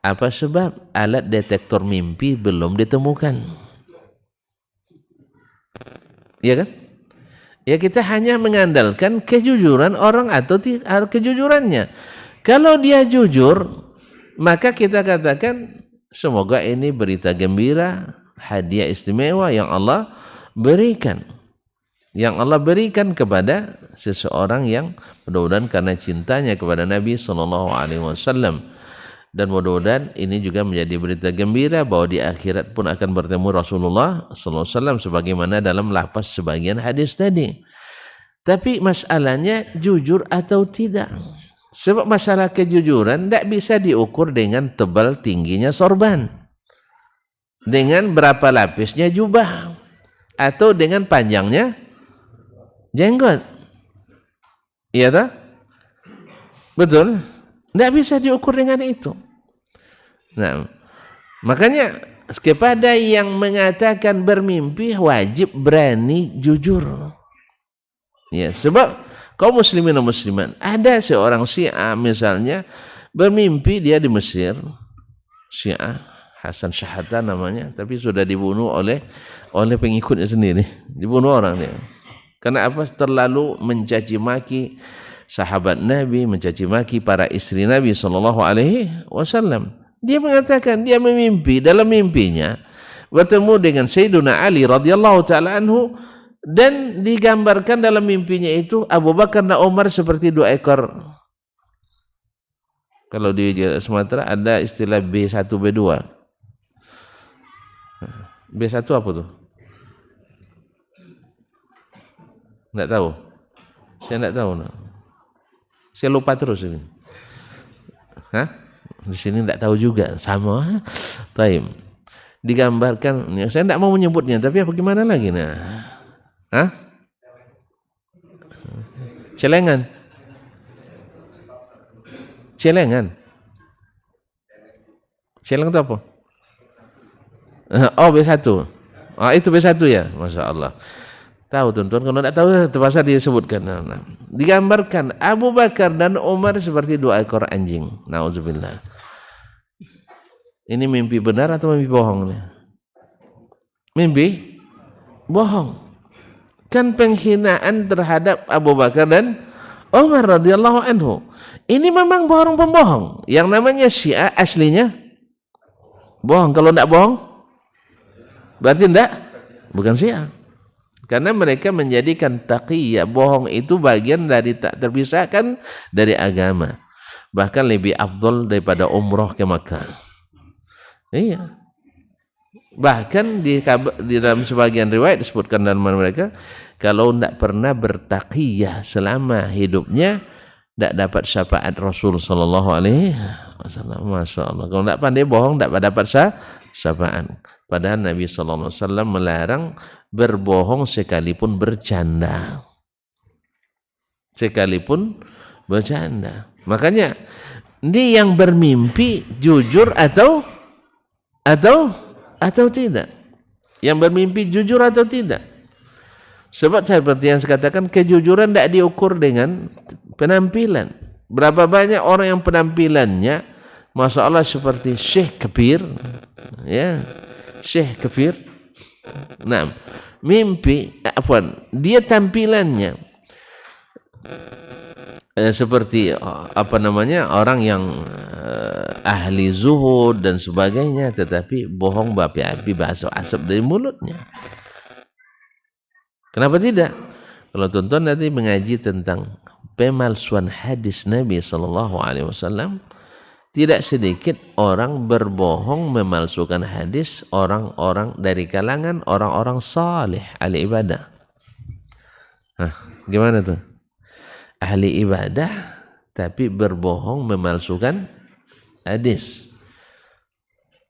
Apa sebab? Alat detektor mimpi belum ditemukan. Iya kan? Ya, kita hanya mengandalkan kejujuran orang atau kejujurannya. Kalau dia jujur, maka kita katakan semoga ini berita gembira, hadiah istimewa yang Allah berikan. Yang Allah berikan kepada seseorang yang mudah-mudahan karena cintanya kepada Nabi SAW. Dan mudah-mudahan ini juga menjadi berita gembira bahwa di akhirat pun akan bertemu Rasulullah SAW sebagaimana dalam lafaz sebagian hadis tadi. Tapi masalahnya jujur atau tidak. Sebab masalah kejujuran tidak bisa diukur dengan tebal tingginya sorban, dengan berapa lapisnya jubah, atau dengan panjangnya jenggot. Iya tak? Betul? Tidak bisa diukur dengan itu. Nah, makanya kepada yang mengatakan bermimpi wajib berani jujur. Ya, sebab kaum muslimin dan muslimat, ada seorang Syiah misalnya bermimpi dia di Mesir, Syiah Hasan Syahata namanya, tapi sudah dibunuh oleh pengikutnya sendiri, dibunuh orang dia. Karena apa? Terlalu mencaci maki sahabat Nabi, mencaci maki para istri Nabi SAW. Dia mengatakan dia memimpi, dalam mimpinya bertemu dengan Sayyiduna Ali radhiyallahu taala anhu, dan digambarkan dalam mimpinya itu Abu Bakar dan Umar seperti dua ekor. Kalau di Sumatera ada istilah B1 B2. B1 apa tuh? Enggak tahu. Saya enggak tahu. Saya lupa terus ini. Hah? Di sini enggak tahu juga, sama. Taim. Digambarkan, saya enggak mau menyebutnya, tapi apa gimana lagi Hah? Celengan. Celengan. Celengan itu apa? Oh, B1. Oh, itu B1 ya? Masya Allah. Tahu tuan-tuan, kalau tidak tahu terpaksa disebutkan. Digambarkan Abu Bakar dan Umar seperti dua ekor anjing. Nauzubillah. Ini mimpi benar atau mimpi bohong nih? Mimpi bohong. Kan penghinaan terhadap Abu Bakar dan Umar radhiyallahu anhu. Ini memang bohong pembohong. Yang namanya Syiah aslinya bohong. Kalau tidak bohong, berarti tidak, bukan Syiah. Karena mereka menjadikan taqiyya, bohong itu bagian dari tak terpisahkan dari agama. Bahkan lebih afdal daripada umrah ke Makkah. Iya. Bahkan di dalam sebagian riwayat disebutkan dalam mereka, kalau tidak pernah bertaqiyah selama hidupnya, tidak dapat syafaat Rasul sallallahu alaihi wasallam. Masya Allah. Kalau tidak pandai bohong, tidak dapat syafaat. Padahal Nabi sallallahu alaihi wasallam melarang berbohong sekalipun bercanda. Sekalipun bercanda. Makanya ini yang bermimpi jujur atau tidak. Yang bermimpi jujur atau tidak. Sebab seperti yang saya katakan, kejujuran tidak diukur dengan penampilan. Berapa banyak orang yang penampilannya Masya Allah seperti Syekh Kabir, ya, Syekh Kabir. Nah, mimpi, dia tampilannya seperti orang yang ahli zuhud dan sebagainya, tetapi bohong berapi-api, bahasa asap dari mulutnya. Kenapa tidak? Kalau tonton nanti mengaji tentang pemalsuan hadis Nabi SAW, tidak sedikit orang berbohong memalsukan hadis orang-orang dari kalangan orang-orang saleh, ahli ibadah. Nah, gimana tuh? Ahli ibadah tapi berbohong memalsukan hadis.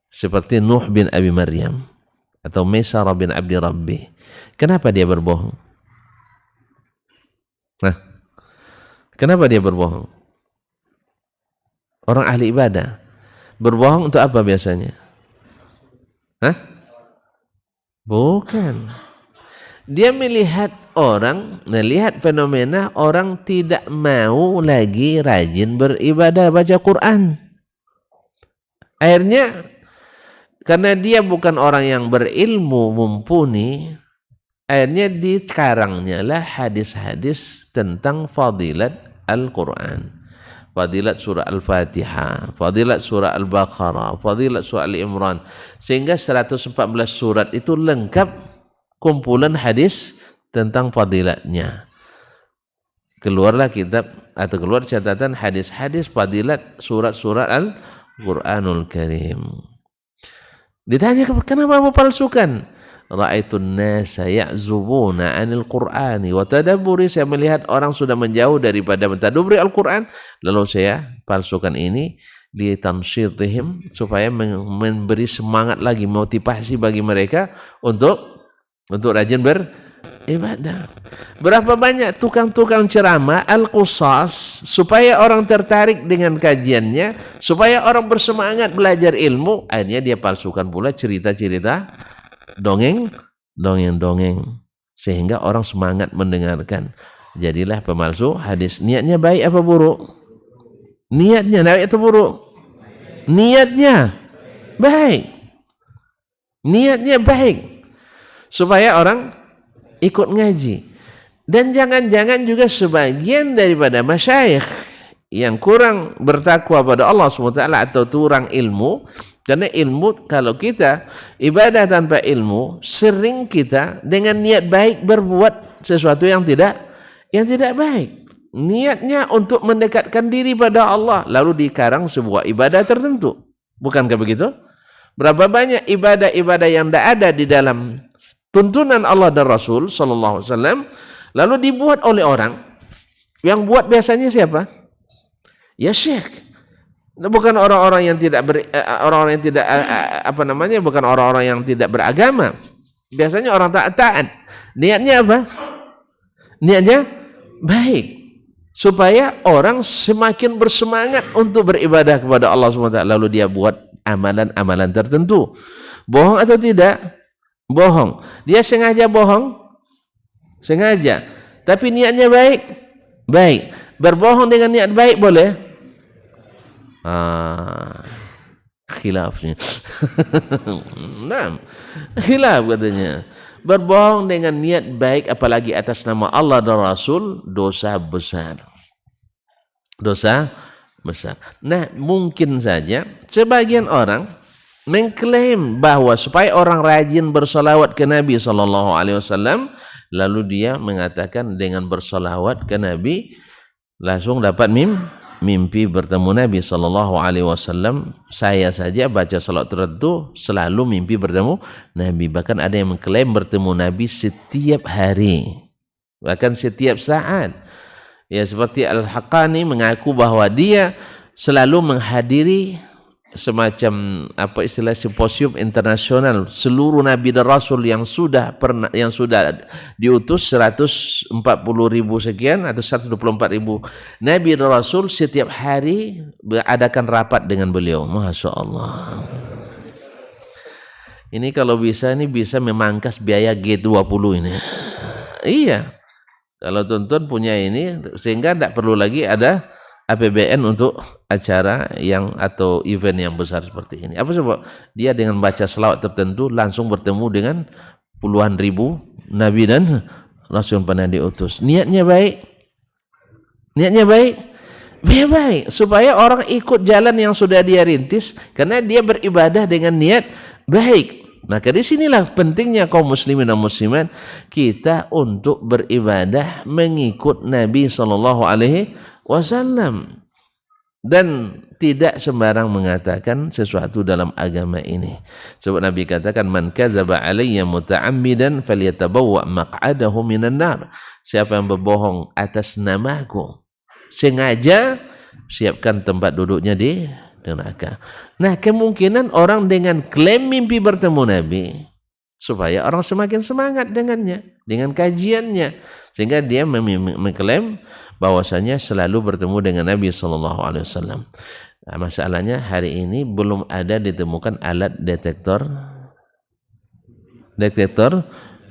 Seperti Nuh bin Abi Maryam atau Maisarah bin Abdi Rabbi. Kenapa dia berbohong? Nah, kenapa dia berbohong? Orang ahli ibadah berbohong untuk apa biasanya? Hah? Bukan. Dia melihat fenomena orang tidak mau lagi rajin beribadah baca Quran. Akhirnya karena dia bukan orang yang berilmu mumpuni, akhirnya dikarangnya lah hadis-hadis tentang fadilat Al-Quran. Fadilat surah Al-Fatihah, fadilat surah Al-Baqarah, fadilat surah Al-Imran, sehingga 114 surat itu lengkap kumpulan hadis tentang fadilatnya. Keluarlah kitab atau keluar catatan hadis-hadis fadilat surat-surat Al-Quranul Karim. Ditanya, kenapa mempalsukan? Ra'aitun nasa ya'zubuna 'anil Qur'ani wa tadabburi, saya melihat orang sudah menjauh daripada mentadaburi Al-Qur'an, lalu saya palsukan ini li tansyidhihim, supaya memberi semangat lagi, motivasi bagi mereka untuk rajin beribadah. Berapa banyak tukang-tukang ceramah al-qusas supaya orang tertarik dengan kajiannya, supaya orang bersemangat belajar ilmu, akhirnya dia palsukan pula cerita-cerita dongeng, sehingga orang semangat mendengarkan. Jadilah pemalsu hadis. Niatnya baik apa buruk? Niatnya baik atau buruk? Niatnya baik. Niatnya baik supaya orang ikut ngaji. Dan jangan-jangan juga sebagian daripada masyayikh yang kurang bertakwa pada Allah SWT atau kurang ilmu. Karena ilmu, kalau kita ibadah tanpa ilmu, sering kita dengan niat baik berbuat sesuatu yang tidak baik. Niatnya untuk mendekatkan diri pada Allah, lalu dikarang sebuah ibadah tertentu. Bukankah begitu? Berapa banyak ibadah-ibadah yang tidak ada di dalam tuntunan Allah dan Rasul sallallahu alaihi wasallam, lalu dibuat oleh orang. Yang buat biasanya siapa? Ya syekh. Bukan orang-orang yang tidak bukan orang-orang yang tidak beragama. Biasanya orang taat. Niatnya apa? Niatnya baik, supaya orang semakin bersemangat untuk beribadah kepada Allah SWT. Lalu dia buat amalan-amalan tertentu. Bohong atau tidak? Bohong. Dia sengaja bohong? Sengaja. Tapi niatnya baik? Baik. Berbohong dengan niat baik boleh? Khilafnya. Nah, khilaf katanya. Berbohong dengan niat baik, apalagi atas nama Allah dan Rasul, dosa besar. Dosa besar. Nah, mungkin saja sebagian orang mengklaim bahwa supaya orang rajin bersolawat ke Nabi SAW, lalu dia mengatakan dengan bersolawat ke Nabi langsung dapat mimpi bertemu Nabi SAW. Saya saja baca salat tertentu selalu mimpi bertemu Nabi. Bahkan ada yang mengklaim bertemu Nabi setiap hari, bahkan setiap saat. Ya, seperti Al-Haqqani mengaku bahwa dia selalu menghadiri semacam simposium internasional seluruh Nabi dan Rasul yang sudah diutus 140.000 sekian atau 124.000 Nabi dan Rasul. Setiap hari beradakan rapat dengan beliau. Masya Allah. Ini kalau bisa memangkas biaya G20 ini. Iya. Kalau tonton punya ini, sehingga tidak perlu lagi ada APBN untuk acara atau event yang besar seperti ini. Apa sebab? Dia dengan baca selawat tertentu langsung bertemu dengan puluhan ribu nabi dan rasul pernah diutus. Niatnya baik. Baik supaya orang ikut jalan yang sudah dia rintis karena dia beribadah dengan niat baik. Maka di sinilah pentingnya kaum muslimin dan muslimat kita untuk beribadah mengikut Nabi sallallahu alaihi wasallam dan tidak sembarang mengatakan sesuatu dalam agama ini. Sebab Nabi katakan man kadzaba alayya muta'ammidan falyatabawwa maq'adahu minan nar. Siapa yang berbohong atas namaku sengaja, siapkan tempat duduknya di neraka. Nah, kemungkinan orang dengan klaim mimpi bertemu Nabi supaya orang semakin semangat dengannya, dengan kajiannya, sehingga dia mengklaim bahwasanya selalu bertemu dengan Nabi sallallahu alaihi wasallam. Nah, masalahnya hari ini belum ada ditemukan alat detektor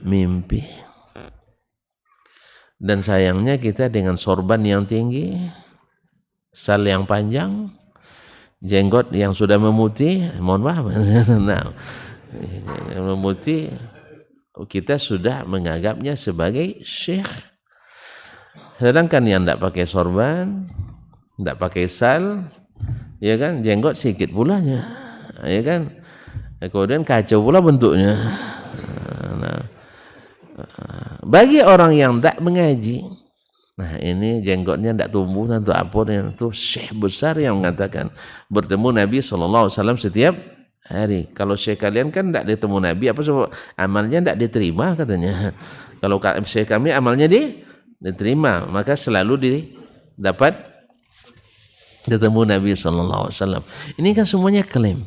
mimpi. Dan sayangnya kita dengan sorban yang tinggi, sal yang panjang, jenggot yang sudah memutih, mohon maaf, nah, memutih, kita sudah menganggapnya sebagai syekh. Sedangkan yang tidak pakai sorban, tidak pakai sal, ya kan, jenggot sedikit pulanya, ya kan, kemudian kacau pula bentuknya. Nah, bagi orang yang tak mengaji, nah ini jenggotnya tidak tumbuh tentu apa, itu syekh besar yang mengatakan bertemu Nabi SAW setiap hari. Kalau syekh kalian kan tidak ditemu Nabi, apa sebab amalnya tidak diterima katanya. Kalau syekh kami amalnya diterima, maka selalu dapat ketemu Nabi SAW. Ini kan semuanya klaim,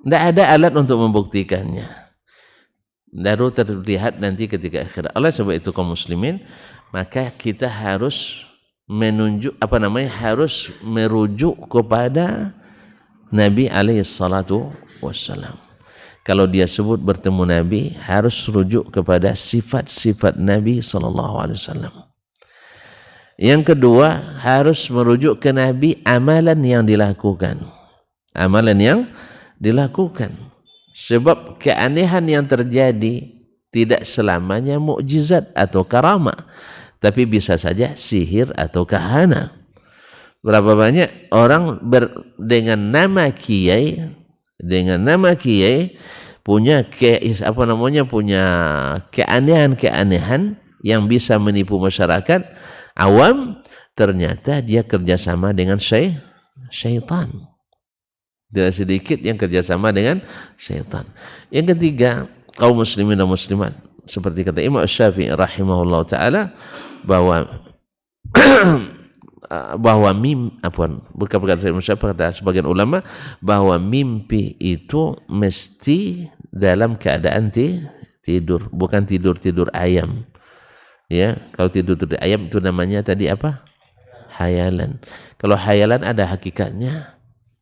tidak ada alat untuk membuktikannya. Baru terlihat nanti ketika akhirat. Oleh sebab itu kaum muslimin, maka kita harus harus merujuk kepada Nabi alaihi salatu wassalam. Kalau dia sebut bertemu Nabi, harus rujuk kepada sifat-sifat Nabi sallallahu alaihi wasallam. Yang kedua, harus merujuk ke Nabi amalan yang dilakukan. Sebab keanehan yang terjadi tidak selamanya mukjizat atau karamah, tapi bisa saja sihir atau kahana. Berapa banyak orang dengan nama kiai punya punya keanehan-keanehan yang bisa menipu masyarakat awam, ternyata dia kerjasama dengan syaitan. Tidak sedikit yang kerjasama dengan syaitan. Yang ketiga, kaum muslimin dan muslimat, seperti kata Imam Syafi'i rahimahullah ta'ala, bahwa bukan perkataan Imam Syafi'i, kata sebagian ulama, bahwa mimpi itu mesti dalam keadaan tidur, bukan tidur ayam. Ya, kalau tidur ayam itu namanya tadi apa? Hayalan. Kalau hayalan ada hakikatnya?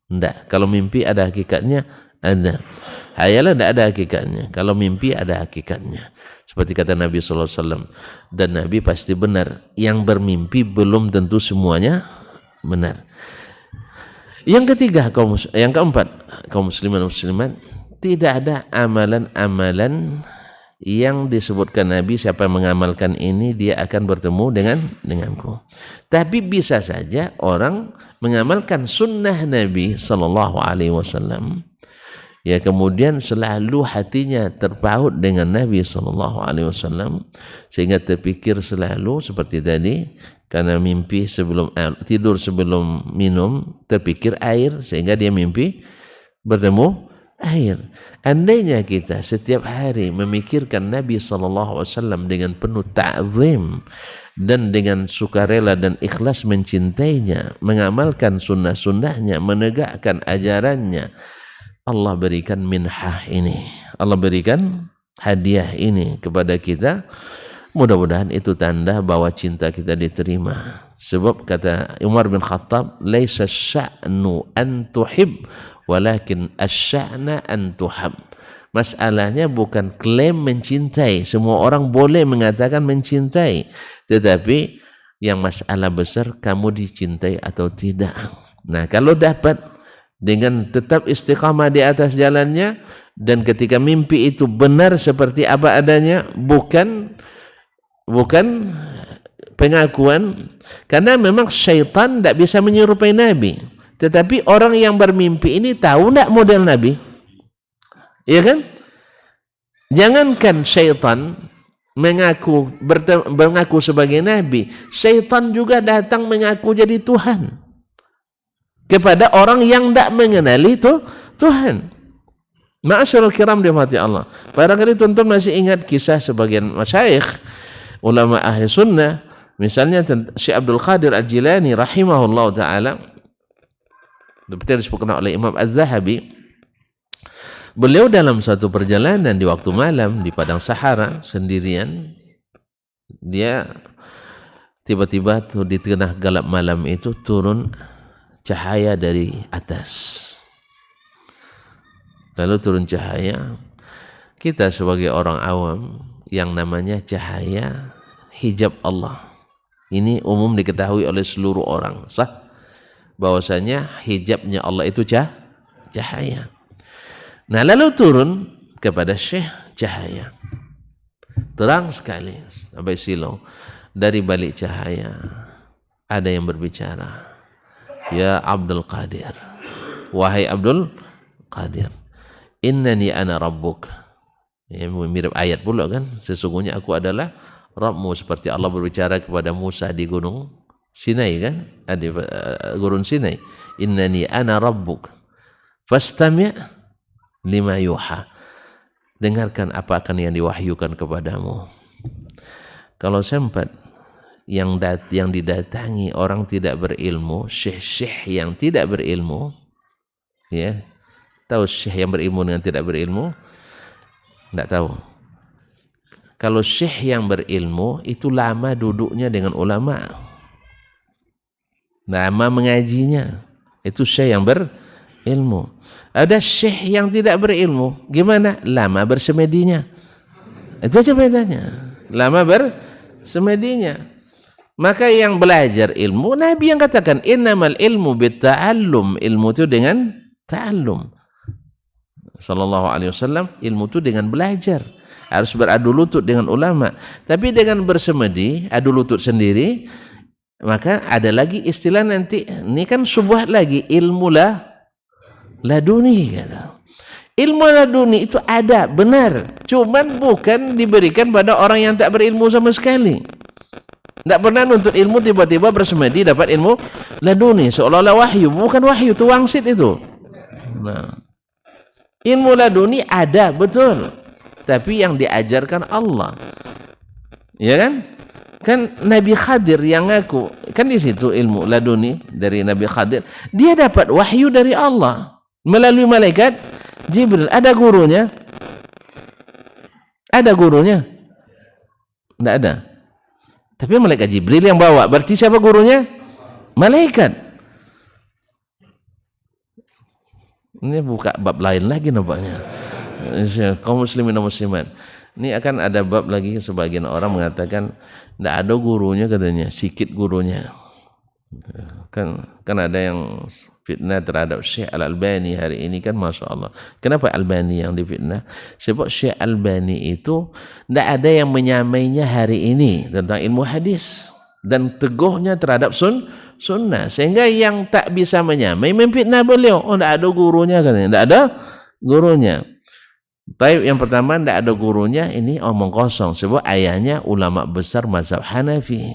Tidak. Kalau mimpi ada hakikatnya? Ada. Hayalan tidak ada hakikatnya. Kalau mimpi ada hakikatnya. Seperti kata Nabi SAW. Dan Nabi pasti benar. Yang bermimpi belum tentu semuanya benar. Yang ketiga, yang keempat, kaum muslimin dan muslimat, tidak ada amalan-amalan yang disebutkan Nabi, siapa yang mengamalkan ini dia akan bertemu denganku. Tapi bisa saja orang mengamalkan sunnah Nabi sallallahu alaihi wasallam, ya, kemudian selalu hatinya terpaut dengan Nabi sallallahu alaihi wasallam, sehingga terpikir selalu seperti tadi, karena mimpi tidur sebelum minum terpikir air, sehingga dia mimpi bertemu air. Andainya kita setiap hari memikirkan Nabi SAW dengan penuh ta'zim dan dengan sukarela dan ikhlas mencintainya, mengamalkan sunnah-sunnahnya, menegakkan ajarannya, Allah berikan minhah ini, Allah berikan hadiah ini kepada kita. Mudah-mudahan itu tanda bahwa cinta kita diterima. Sebab kata Umar bin Khattab, laisa sya'nu an tuhib walakin asya'na an tuhab. Masalahnya bukan klaim mencintai. Semua orang boleh mengatakan mencintai, tetapi yang masalah besar kamu dicintai atau tidak. Nah, kalau dapat dengan tetap istiqamah di atas jalannya, dan ketika mimpi itu benar seperti apa adanya, bukan pengakuan, karena memang syaitan tidak bisa menyerupai Nabi, tetapi orang yang bermimpi ini tahu tidak model Nabi, ya kan? Jangankan syaitan mengaku sebagai Nabi, syaitan juga datang mengaku jadi Tuhan kepada orang yang tidak mengenali itu Tuhan. Ma'asyiral kiram dirahmati Allah. Barangkali tuan-tuan masih ingat kisah sebagian masyayikh ulama ahli sunnah, misalnya Syekh Abdul Qadir Al-Jilani rahimahullah ta'ala, seperti yang disebutkan oleh Imam Az-Zahabi. Beliau dalam satu perjalanan di waktu malam di padang Sahara sendirian, dia tiba-tiba di tengah gelap malam itu turun cahaya dari atas. Lalu turun cahaya, kita sebagai orang awam yang namanya cahaya hijab Allah ini umum diketahui oleh seluruh orang, sah bahwasanya hijabnya Allah itu cahaya. Nah, lalu turun kepada Syekh cahaya terang sekali sampai silau. Dari balik cahaya ada yang berbicara, ya Abdul Qadir, wahai Abdul Qadir, innani ana rabbuk. Ya, mirip ayat pula kan, sesungguhnya aku adalah Rabbmu, seperti Allah berbicara kepada Musa di gunung Sinai kan, di gurun Sinai, innani ana rabbuk fastami' lima yuha, dengarkan apa akan yang diwahyukan kepadamu. Kalau sempat yang didatangi orang tidak berilmu, syekh yang tidak berilmu, ya, tahu syekh yang berilmu dengan tidak berilmu? Tidak tahu. Kalau syekh yang berilmu itu lama duduknya dengan ulama, lama mengajinya, itu syekh yang berilmu. Ada syekh yang tidak berilmu, gimana? Lama bersemedinya. Itu aja bedanya, lama bersemedinya. Maka yang belajar ilmu, Nabi yang katakan innamal ilmu bitta'allum, ilmu itu dengan ta'allum. Sallallahu alaihi wasallam, ilmu itu dengan belajar, harus beradu lutut dengan ulama. Tapi dengan bersemedi, adu lutut sendiri, maka ada lagi istilah nanti, ini kan subhat lagi, ilmu laduni kata. Ilmu laduni itu ada, benar, cuman bukan diberikan pada orang yang tak berilmu sama sekali. Tidak pernah nuntut ilmu tiba-tiba bersemedi dapat ilmu laduni seolah-olah wahyu, bukan wahyu, itu wangsit itu. Nah, ilmu laduni ada betul, tapi yang diajarkan Allah, ya kan? Kan Nabi Khadir yang ngaku, kan di situ ilmu laduni dari Nabi Khadir, dia dapat wahyu dari Allah melalui malaikat Jibril. Ada gurunya? Ada gurunya? Tidak ada. Tapi malaikat Jibril yang bawa. Berarti siapa gurunya? Malaikat. Ini buka bab lain lagi nampaknya. Kaum muslimin dan muslimat, ini akan ada bab lagi. Sebagian orang mengatakan tidak ada gurunya, katanya sikit gurunya. Kan ada yang fitnah terhadap Syekh Al-Albani hari ini kan, Masya Allah. Kenapa Albani yang difitnah? Sebab Syekh Albani itu tidak ada yang menyamainya hari ini tentang ilmu hadis dan teguhnya terhadap sunnah, sehingga yang tak bisa menyamai memfitnah beliau. Oh, tidak ada gurunya katanya, tidak ada gurunya. Tapi yang pertama, tidak ada gurunya, ini omong kosong, sebab ayahnya ulama besar mazhab Hanafi.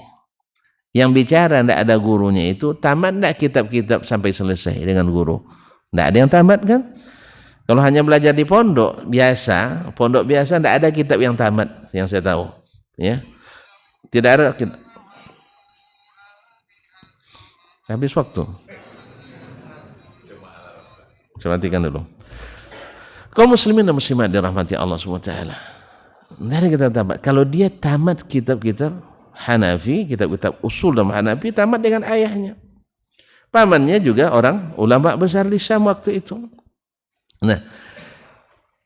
Yang bicara tidak ada gurunya itu, tamat tidak kitab-kitab sampai selesai dengan guru? Tidak ada yang tamat kan? Kalau hanya belajar di pondok biasa tidak ada kitab yang tamat yang saya tahu, ya. Tidak ada kitab. Habis waktu. Saya matikan dulu. Kaum muslimin dan muslimat dirahmati Allah SWT, dari kita tamat. Kalau dia tamat kitab-kitab Hanafi, kitab-kitab usul dalam Hanafi, tamat dengan ayahnya. Pamannya juga orang ulama besar di Syam waktu itu. Nah,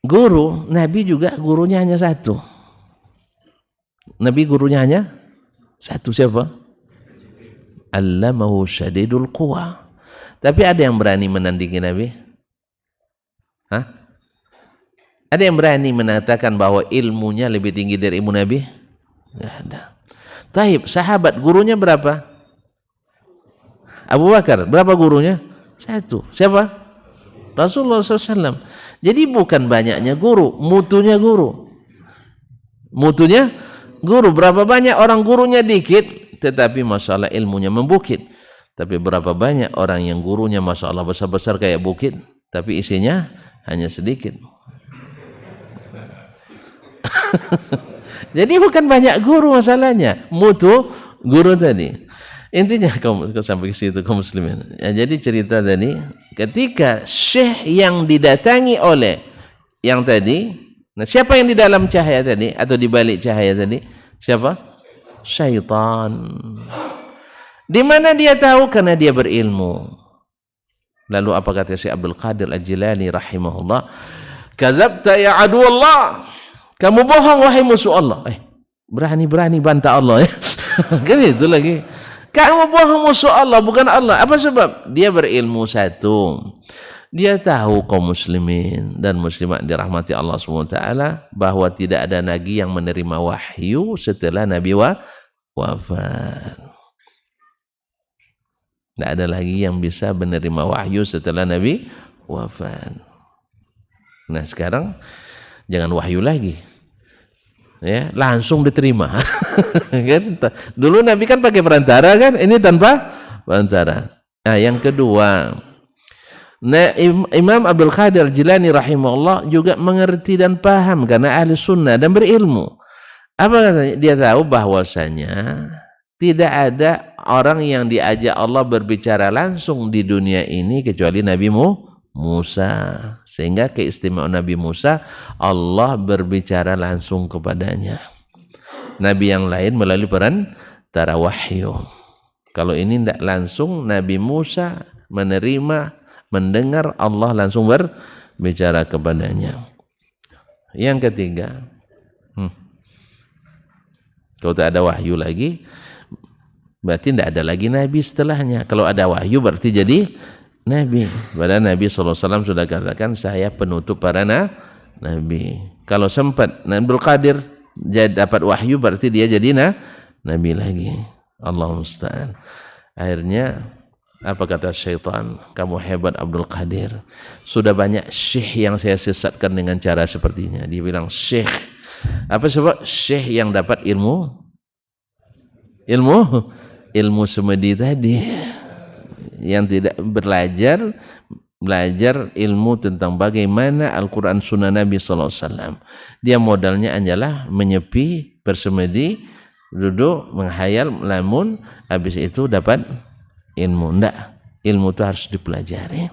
guru Nabi juga gurunya hanya satu. Nabi gurunya hanya satu, siapa? Allamahu syadidul quwa. Tapi ada yang berani menandingi Nabi? Hah? Ada yang berani mengatakan bahwa ilmunya lebih tinggi dari ilmu Nabi? Nggak ada. Taib, sahabat gurunya berapa? Abu Bakar, berapa gurunya? Satu. Siapa? Rasulullah SAW. Jadi bukan banyaknya guru, mutunya guru. Mutunya guru. Berapa banyak orang gurunya dikit, tetapi masalah ilmunya membukit. Tapi berapa banyak orang yang gurunya masya Allah besar-besar kayak bukit, tapi isinya hanya sedikit. Jadi bukan banyak guru masalahnya, mutu guru tadi. Intinya kaum sampai ke situ kaum muslimin. Ya, jadi cerita tadi ketika syekh yang didatangi oleh yang tadi, nah siapa yang di dalam cahaya tadi atau di balik cahaya tadi? Siapa? Syaitan. Di mana dia tahu? Karena dia berilmu. Lalu apa kata Syekh Abdul Qadir Al-Jilani rahimahullah? Kadzabta ya adu Allah. Kamu bohong wahai musuh Allah. Berani-berani bantah Allah ya. Kan itu lagi. Kamu bohong musuh Allah, bukan Allah. Apa sebab? Dia berilmu satu. Dia tahu kaum muslimin dan muslimat dirahmati Allah SWT bahwa tidak ada lagi yang menerima wahyu setelah Nabi wafat. Tidak ada lagi yang bisa menerima wahyu setelah Nabi wafat. Nah sekarang jangan wahyu lagi, ya langsung diterima. Kan? Dulu Nabi kan pakai perantara kan, ini tanpa perantara. Nah yang kedua, nah, Imam Abdul Qadir Jilani rahimahullah juga mengerti dan paham karena ahli sunnah dan berilmu. Apa katanya? Dia tahu bahwasanya tidak ada orang yang diajak Allah berbicara langsung di dunia ini kecuali Nabi Musa. Sehingga keistimewaan Nabi Musa, Allah berbicara langsung kepadanya. Nabi yang lain melalui perantara wahyu. Kalau ini tidak langsung, Nabi Musa menerima, mendengar, Allah langsung berbicara kepadanya. Yang ketiga, kalau tak ada wahyu lagi, berarti tidak ada lagi Nabi setelahnya. Kalau ada wahyu berarti jadi Nabi. Padahal Nabi SAW sudah katakan, saya penutup para Nabi. Kalau sempat Abdul Qadir dapat wahyu berarti dia jadi Nabi lagi. Allahumma musta'an. Akhirnya apa kata syaitan? Kamu hebat Abdul Qadir. Sudah banyak syekh yang saya sesatkan dengan cara sepertinya. Dia bilang syekh. Apa sebab? Syekh yang dapat ilmu semedi tadi, yang tidak belajar ilmu tentang bagaimana Al-Quran Sunnah Nabi SAW. Dia modalnya hanyalah menyepi, bersemedi, duduk, menghayal, melamun, habis itu dapat ilmu. Tidak, ilmu itu harus dipelajari.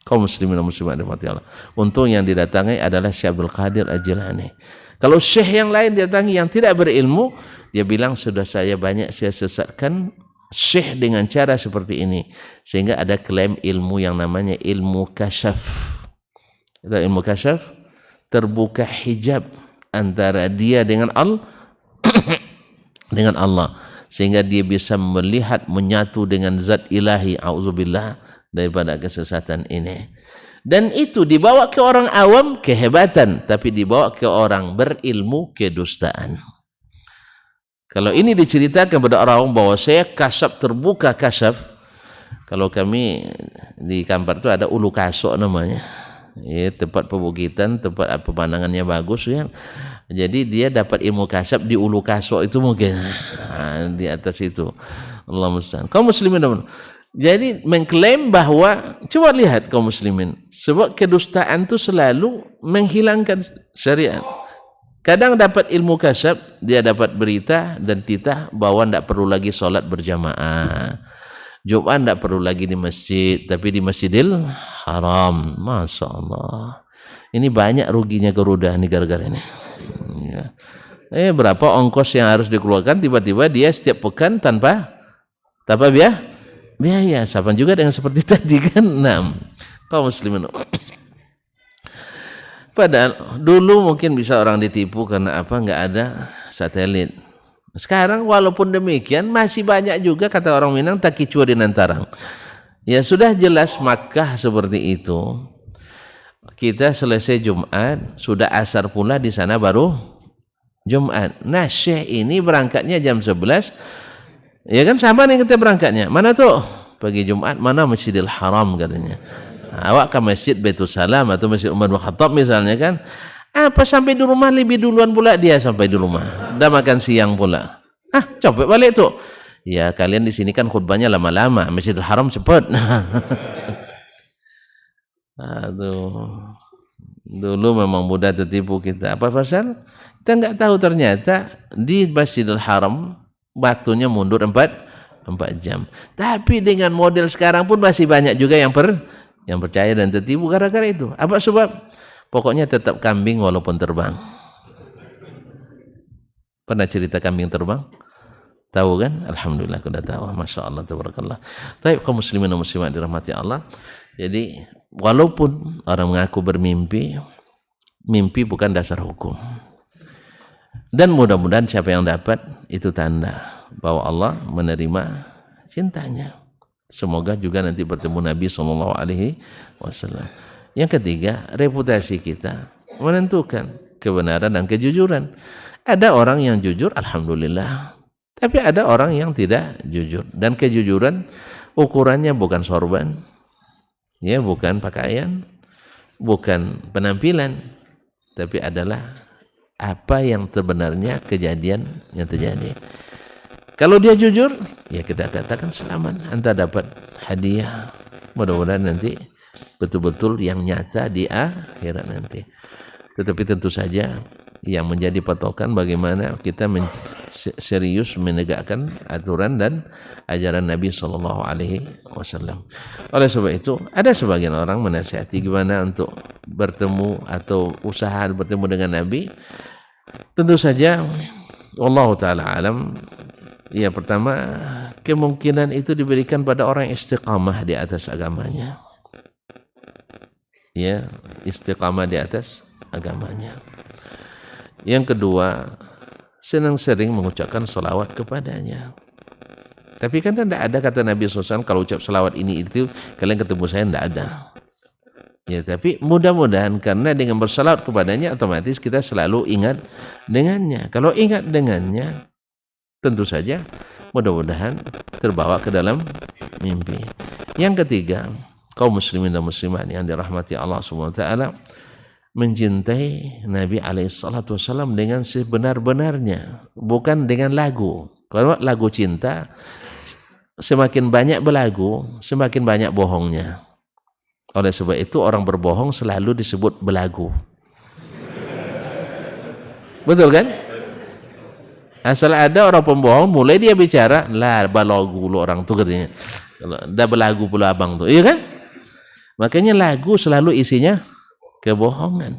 Kaum muslimin dan muslimat dirahmati Allah. Untung yang didatangi adalah Syekh Abdul Qadir Al-Jilani. Kalau syekh yang lain didatangi yang tidak berilmu, dia bilang sudah saya sesatkan syekh dengan cara seperti ini, sehingga ada klaim ilmu yang namanya ilmu kasyaf. Ilmu kasyaf, terbuka hijab antara dia dengan Allah, sehingga dia bisa melihat, menyatu dengan zat ilahi. Auzubillah daripada kesesatan ini. Dan itu dibawa ke orang awam kehebatan, tapi dibawa ke orang berilmu kedustaan. Kalau ini diceritakan kepada orang bahwa saya kasyaf, terbuka kasyaf. Kalau kami di Kampar itu ada Ulu Kasok namanya, ya, tempat pebukitan, tempat pemandangannya bagus ya. Jadi dia dapat ilmu kasyaf di Ulu Kasok itu mungkin, di atas itu. Allahumma musta'an. Kaum muslimin, jadi mengklaim bahwa, coba lihat kaum muslimin, sebab kedustaan itu selalu menghilangkan syariat. Kadang dapat ilmu kasyaf, dia dapat berita dan titah bahwa tidak perlu lagi sholat berjamaah, Jumat tidak perlu lagi di masjid, tapi di Masjidil Haram. Masya Allah, ini banyak ruginya Garuda nih gara-gara ini ya. Berapa ongkos yang harus dikeluarkan, tiba-tiba dia setiap pekan tanpa biaya. Sama juga dengan seperti tadi kan. Kaum muslimin, padahal dulu mungkin bisa orang ditipu karena apa? Nggak ada satelit. Sekarang walaupun demikian masih banyak juga, kata orang Minang, takicua di nantarang. Ya sudah jelas Makkah seperti itu. kita selesai Jumat, sudah asar pula di sana baru Jumat. Nah, Syekh ini berangkatnya jam 11. Ya kan sama nih kita berangkatnya. Mana tuh? Pagi Jumat, mana Masjidil Haram katanya. Nah, awak ke Masjid Baitul Salam atau Masjid Umar bin Khattab misalnya kan. Apa sampai di rumah lebih duluan pula dia sampai di rumah. Udah makan siang pula. Coba balik tuh. Ya kalian di sini kan khutbahnya lama-lama. Masjidil Haram cepat. Aduh. Dulu memang mudah tertipu kita. Apa pasal? Kita nggak tahu ternyata di Masjidil Haram waktunya mundur 4 jam. Tapi dengan model sekarang pun masih banyak juga yang percaya dan tertipu gara-gara itu. Apa sebab? Pokoknya tetap kambing walaupun terbang. Pernah cerita kambing terbang? Tahu kan? Alhamdulillah aku dah tahu. Masya Allah, tabarakallah. Tapi kaum muslimin dan muslimat dirahmati Allah. Jadi walaupun orang mengaku bermimpi, mimpi bukan dasar hukum. Dan mudah-mudahan siapa yang dapat itu tanda bahwa Allah menerima cintanya. Semoga juga nanti bertemu Nabi SAW. Yang ketiga, reputasi kita menentukan kebenaran dan kejujuran. Ada orang yang jujur, alhamdulillah. Tapi ada orang yang tidak jujur. Dan kejujuran ukurannya bukan sorban, ya, bukan pakaian, bukan penampilan, tapi adalah apa yang sebenarnya kejadian yang terjadi. Kalau dia jujur, ya kita katakan selamat, Anda dapat hadiah. Mudah-mudahan nanti betul-betul yang nyata di akhirat nanti. Tetapi tentu saja yang menjadi patokan bagaimana kita serius menegakkan aturan dan ajaran Nabi SAW. Oleh sebab itu, ada sebagian orang menasihati gimana untuk bertemu atau usaha bertemu dengan Nabi. Tentu saja, Allah Ta'ala alam, ya pertama, kemungkinan itu diberikan pada orang istiqamah di atas agamanya. Ya, istiqamah di atas agamanya. Yang kedua, senang-sering mengucapkan salawat kepadanya. Tapi kan tidak ada kata Nabi SAW kalau ucap salawat ini itu kalian ketemu saya, tidak ada. Ya, tapi mudah-mudahan karena dengan bersalawat kepadanya otomatis kita selalu ingat dengannya. Kalau ingat dengannya, tentu saja mudah-mudahan terbawa ke dalam mimpi. Yang ketiga, kaum muslimin dan muslimat yang dirahmati Allah Subhanahu wa taala, mencintai Nabi SAW dengan sebenar-benarnya, bukan dengan lagu. Kalau lagu cinta, semakin banyak belagu, semakin banyak bohongnya. Oleh sebab itu orang berbohong selalu disebut belagu. Betul kan? Asal ada orang pembohong, mulai dia bicara, lah balagu lu orang tuh katanya. Dah belagu pula abang tuh, iya kan? Makanya lagu selalu isinya kebohongan.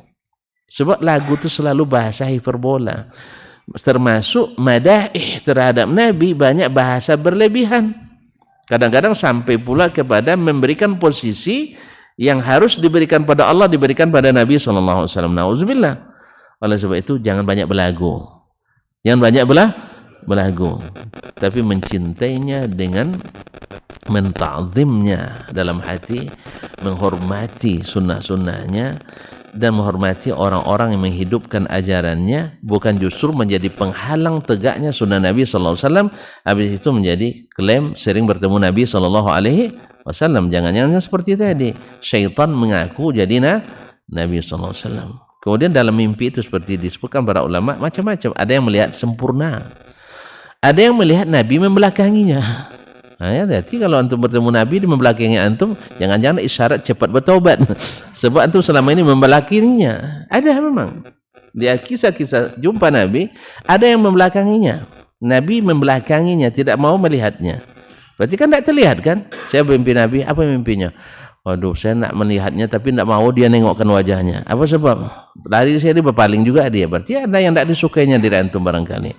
Sebab lagu itu selalu bahasa hiperbola. Termasuk madaih terhadap Nabi banyak bahasa berlebihan. Kadang-kadang sampai pula kepada memberikan posisi yang harus diberikan pada Allah diberikan pada Nabi SAW. Nauzubillah. Oleh sebab itu jangan banyak belagu. Jangan banyak belagu. Tapi mencintainya dengan menta'zimnya dalam hati, menghormati sunnah-sunnahnya dan menghormati orang-orang yang menghidupkan ajarannya, bukan justru menjadi penghalang tegaknya sunnah Nabi SAW. Habis itu menjadi klaim sering bertemu Nabi SAW. Jangan-jangan seperti tadi, syaitan mengaku jadi Nabi SAW. Kemudian dalam mimpi itu seperti disebutkan para ulama macam-macam. Ada yang melihat sempurna, ada yang melihat Nabi membelakanginya. Nah, ya, jadi kalau antum bertemu Nabi di membelakangi antum, jangan-jangan isyarat cepat bertobat. Sebab antum selama ini membelakanginya. Ada memang di kisah-kisah jumpa Nabi, ada yang membelakanginya. Nabi membelakanginya, tidak mau melihatnya. Berarti kan tidak terlihat kan? Saya bermimpi Nabi, apa mimpinya? Waduh, saya nak melihatnya tapi tidak mau dia nengokkan wajahnya. Apa sebab? Lari saya dia berpaling juga dia. Berarti ada yang tidak disukainya diri antum barangkali.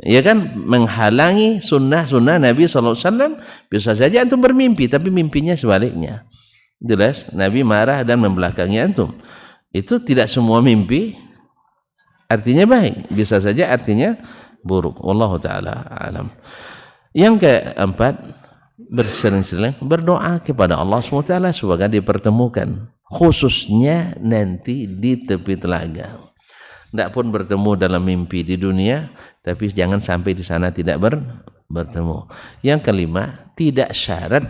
Ya kan, menghalangi sunnah-sunnah Nabi SAW. Bisa saja antum bermimpi, tapi mimpinya sebaliknya. Jelas, Nabi marah dan membelakangi antum. Itu tidak semua mimpi artinya baik. Bisa saja artinya buruk. Wallahu ta'ala alam. Yang keempat, bersering-sering berdoa kepada Allah SWT semoga dipertemukan. khususnya nanti di tepi telaga. Tidak pun bertemu dalam mimpi di dunia, tapi jangan sampai di sana tidak bertemu. Yang kelima, tidak syarat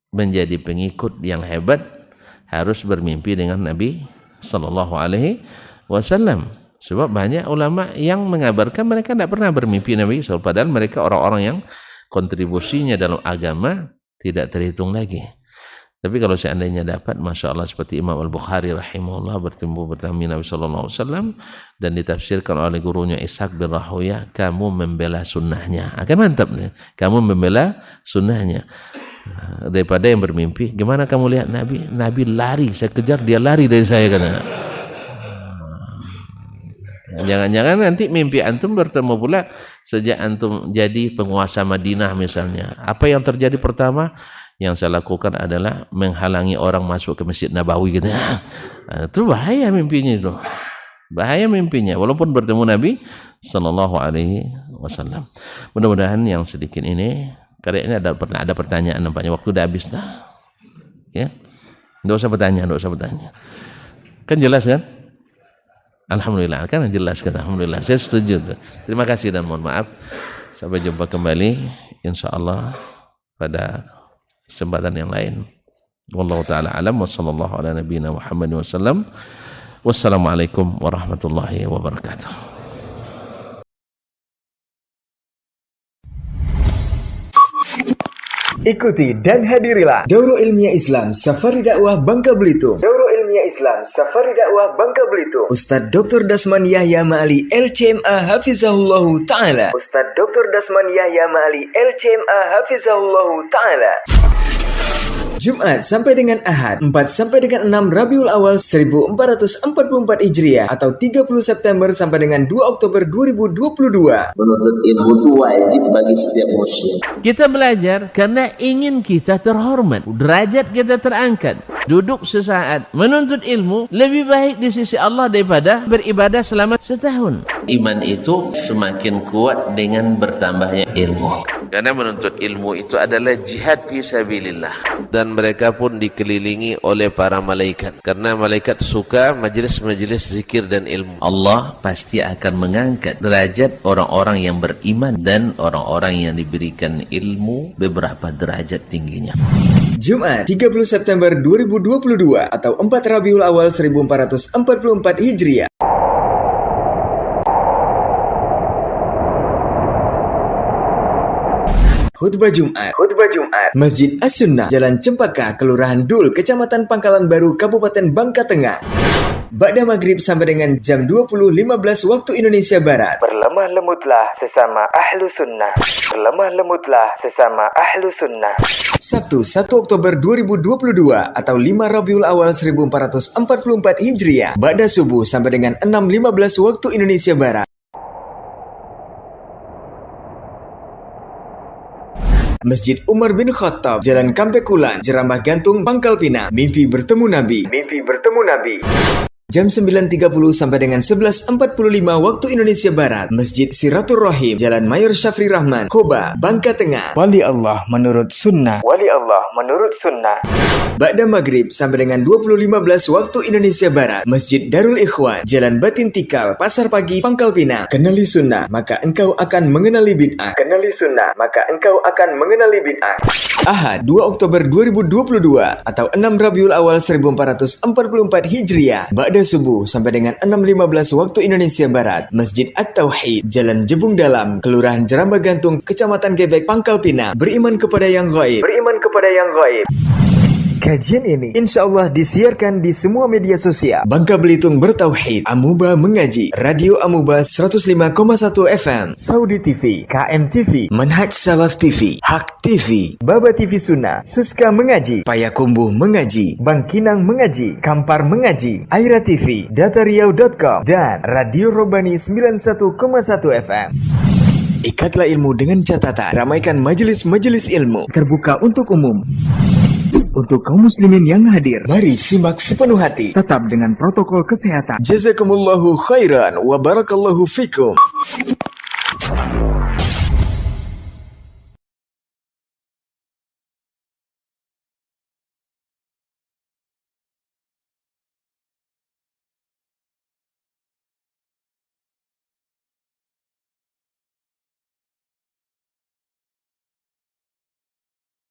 menjadi pengikut yang hebat harus bermimpi dengan Nabi Sallallahu Alaihi Wasallam. Sebab banyak ulama yang mengabarkan mereka tidak pernah bermimpi Nabi SAW, padahal mereka orang-orang yang kontribusinya dalam agama tidak terhitung lagi. Tapi kalau seandainya dapat, Masya Allah, seperti Imam Al-Bukhari rahimahullah bertemu Nabi Sallallahu Alaihi Wasallam dan ditafsirkan oleh gurunya Ishaq bin Rahuya, kamu membela sunnahnya. Akan mantap nih, kamu membela sunnahnya. Daripada yang bermimpi, gimana kamu lihat Nabi? Nabi lari, saya kejar, dia lari dari saya, kata. Jangan-jangan nanti mimpi antum bertemu pula sejak antum jadi penguasa Madinah misalnya. Apa yang terjadi pertama? Yang saya lakukan adalah menghalangi orang masuk ke Masjid Nabawi gitu. Itu bahaya mimpinya itu. Bahaya mimpinya walaupun bertemu Nabi Sallallahu Alaihi Wasallam. Mudah-mudahan yang sedikit ini, kayaknya ada pertanyaan nampaknya, waktu udah habis dah. Ya. Enggak usah bertanya. Kan jelas kan? Alhamdulillah, kan jelas kan? Alhamdulillah, saya setuju tuh. Terima kasih dan mohon maaf. Sampai jumpa kembali insyaallah pada kesempatan yang lain. Wallahu taala alam wa sallallahu ala nabiyyina Muhammad wasallam. Wassalamualaikum warahmatullahi wabarakatuh. Ikuti dan hadirilah Daurah Ilmiah Islam Safari Dakwah Bangka Belitung. Daurah Ilmiah Islam Safari Dakwah Bangka Belitung. Ustadz Dr. Dasman Yahya Ma'ali LCMA Hafizahullahu Ta'ala. Ustadz Dr. Dasman Yahya Ma'ali LCMA Hafizahullahu Ta'ala. Jumat sampai dengan Ahad 4 sampai dengan 6 Rabiul Awal 1444 Hijriah atau 30 September sampai dengan 2 Oktober 2022. Menuntut ilmu itu wajib bagi setiap muslim. Kita belajar karena ingin kita terhormat, derajat kita terangkat. Duduk sesaat menuntut ilmu lebih baik di sisi Allah daripada beribadah selama setahun. Iman itu semakin kuat dengan bertambahnya ilmu. Karena menuntut ilmu itu adalah jihad fi sabilillah, dan mereka pun dikelilingi oleh para malaikat. Karena malaikat suka majelis-majelis zikir dan ilmu. Allah pasti akan mengangkat derajat orang-orang yang beriman dan orang-orang yang diberikan ilmu beberapa derajat tingginya. Jumat 30 September 2022 atau 4 Rabiul Awal 1444 Hijriah. Khutbah Jumat Masjid As-Sunnah Jalan Cempaka, Kelurahan Dul, Kecamatan Pangkalan Baru, Kabupaten Bangka Tengah. Ba'da maghrib sampai dengan jam 20.15 waktu Indonesia Barat. Berlemah lemutlah sesama ahlu sunnah. Berlemah lemutlah sesama ahlu sunnah. Sabtu 1 Oktober 2022 atau 5 Rabiul Awal 1444 Hijriah. Ba'da subuh sampai dengan 6.15 waktu Indonesia Barat. Masjid Umar bin Khattab, Jalan Kampekulan, Jeramah Gantung, Pangkal Pinang. Mimpi bertemu Nabi. Jam 9.30 sampai dengan 11.45 waktu Indonesia Barat. Masjid Siratul Rahim, Jalan Mayor Syafri Rahman, Koba, Bangka Tengah. Wali Allah menurut sunnah. Ba'da maghrib sampai dengan 20.15 waktu Indonesia Barat. Masjid Darul Ikhwan, Jalan Batin Tikal, Pasar Pagi, Pangkal Pinang. Kenali sunnah, maka engkau akan mengenali bid'ah. Ahad 2 Oktober 2022 atau 6 Rabiul Awal 1444 Hijriah. Ba'da subuh sampai dengan 6.15 waktu Indonesia Barat. Masjid At-Tauhid, Jalan Jebung Dalam, Kelurahan Jerambah Gantung, Kecamatan Gebek, Pangkal Pinang. Beriman kepada yang gaib. Kajian ini insya Allah disiarkan di semua media sosial. Bangka Belitung bertauhid, Amuba mengaji, Radio Amuba 105,1 FM, Saudi TV, KM TV, Manhaj Salaf TV, Hak TV, Baba TV Sunnah, Suska mengaji, Payakumbuh mengaji, Bangkinang mengaji, Kampar mengaji, Aira TV, Datariau.com, dan Radio Robani 91,1 FM. Ikatlah ilmu dengan catatan. Ramaikan majelis-majelis ilmu terbuka untuk umum. Untuk kaum muslimin yang hadir, mari simak sepenuh hati, tetap dengan protokol kesehatan. Jazakumullahu khairan wa barakallahu fikum.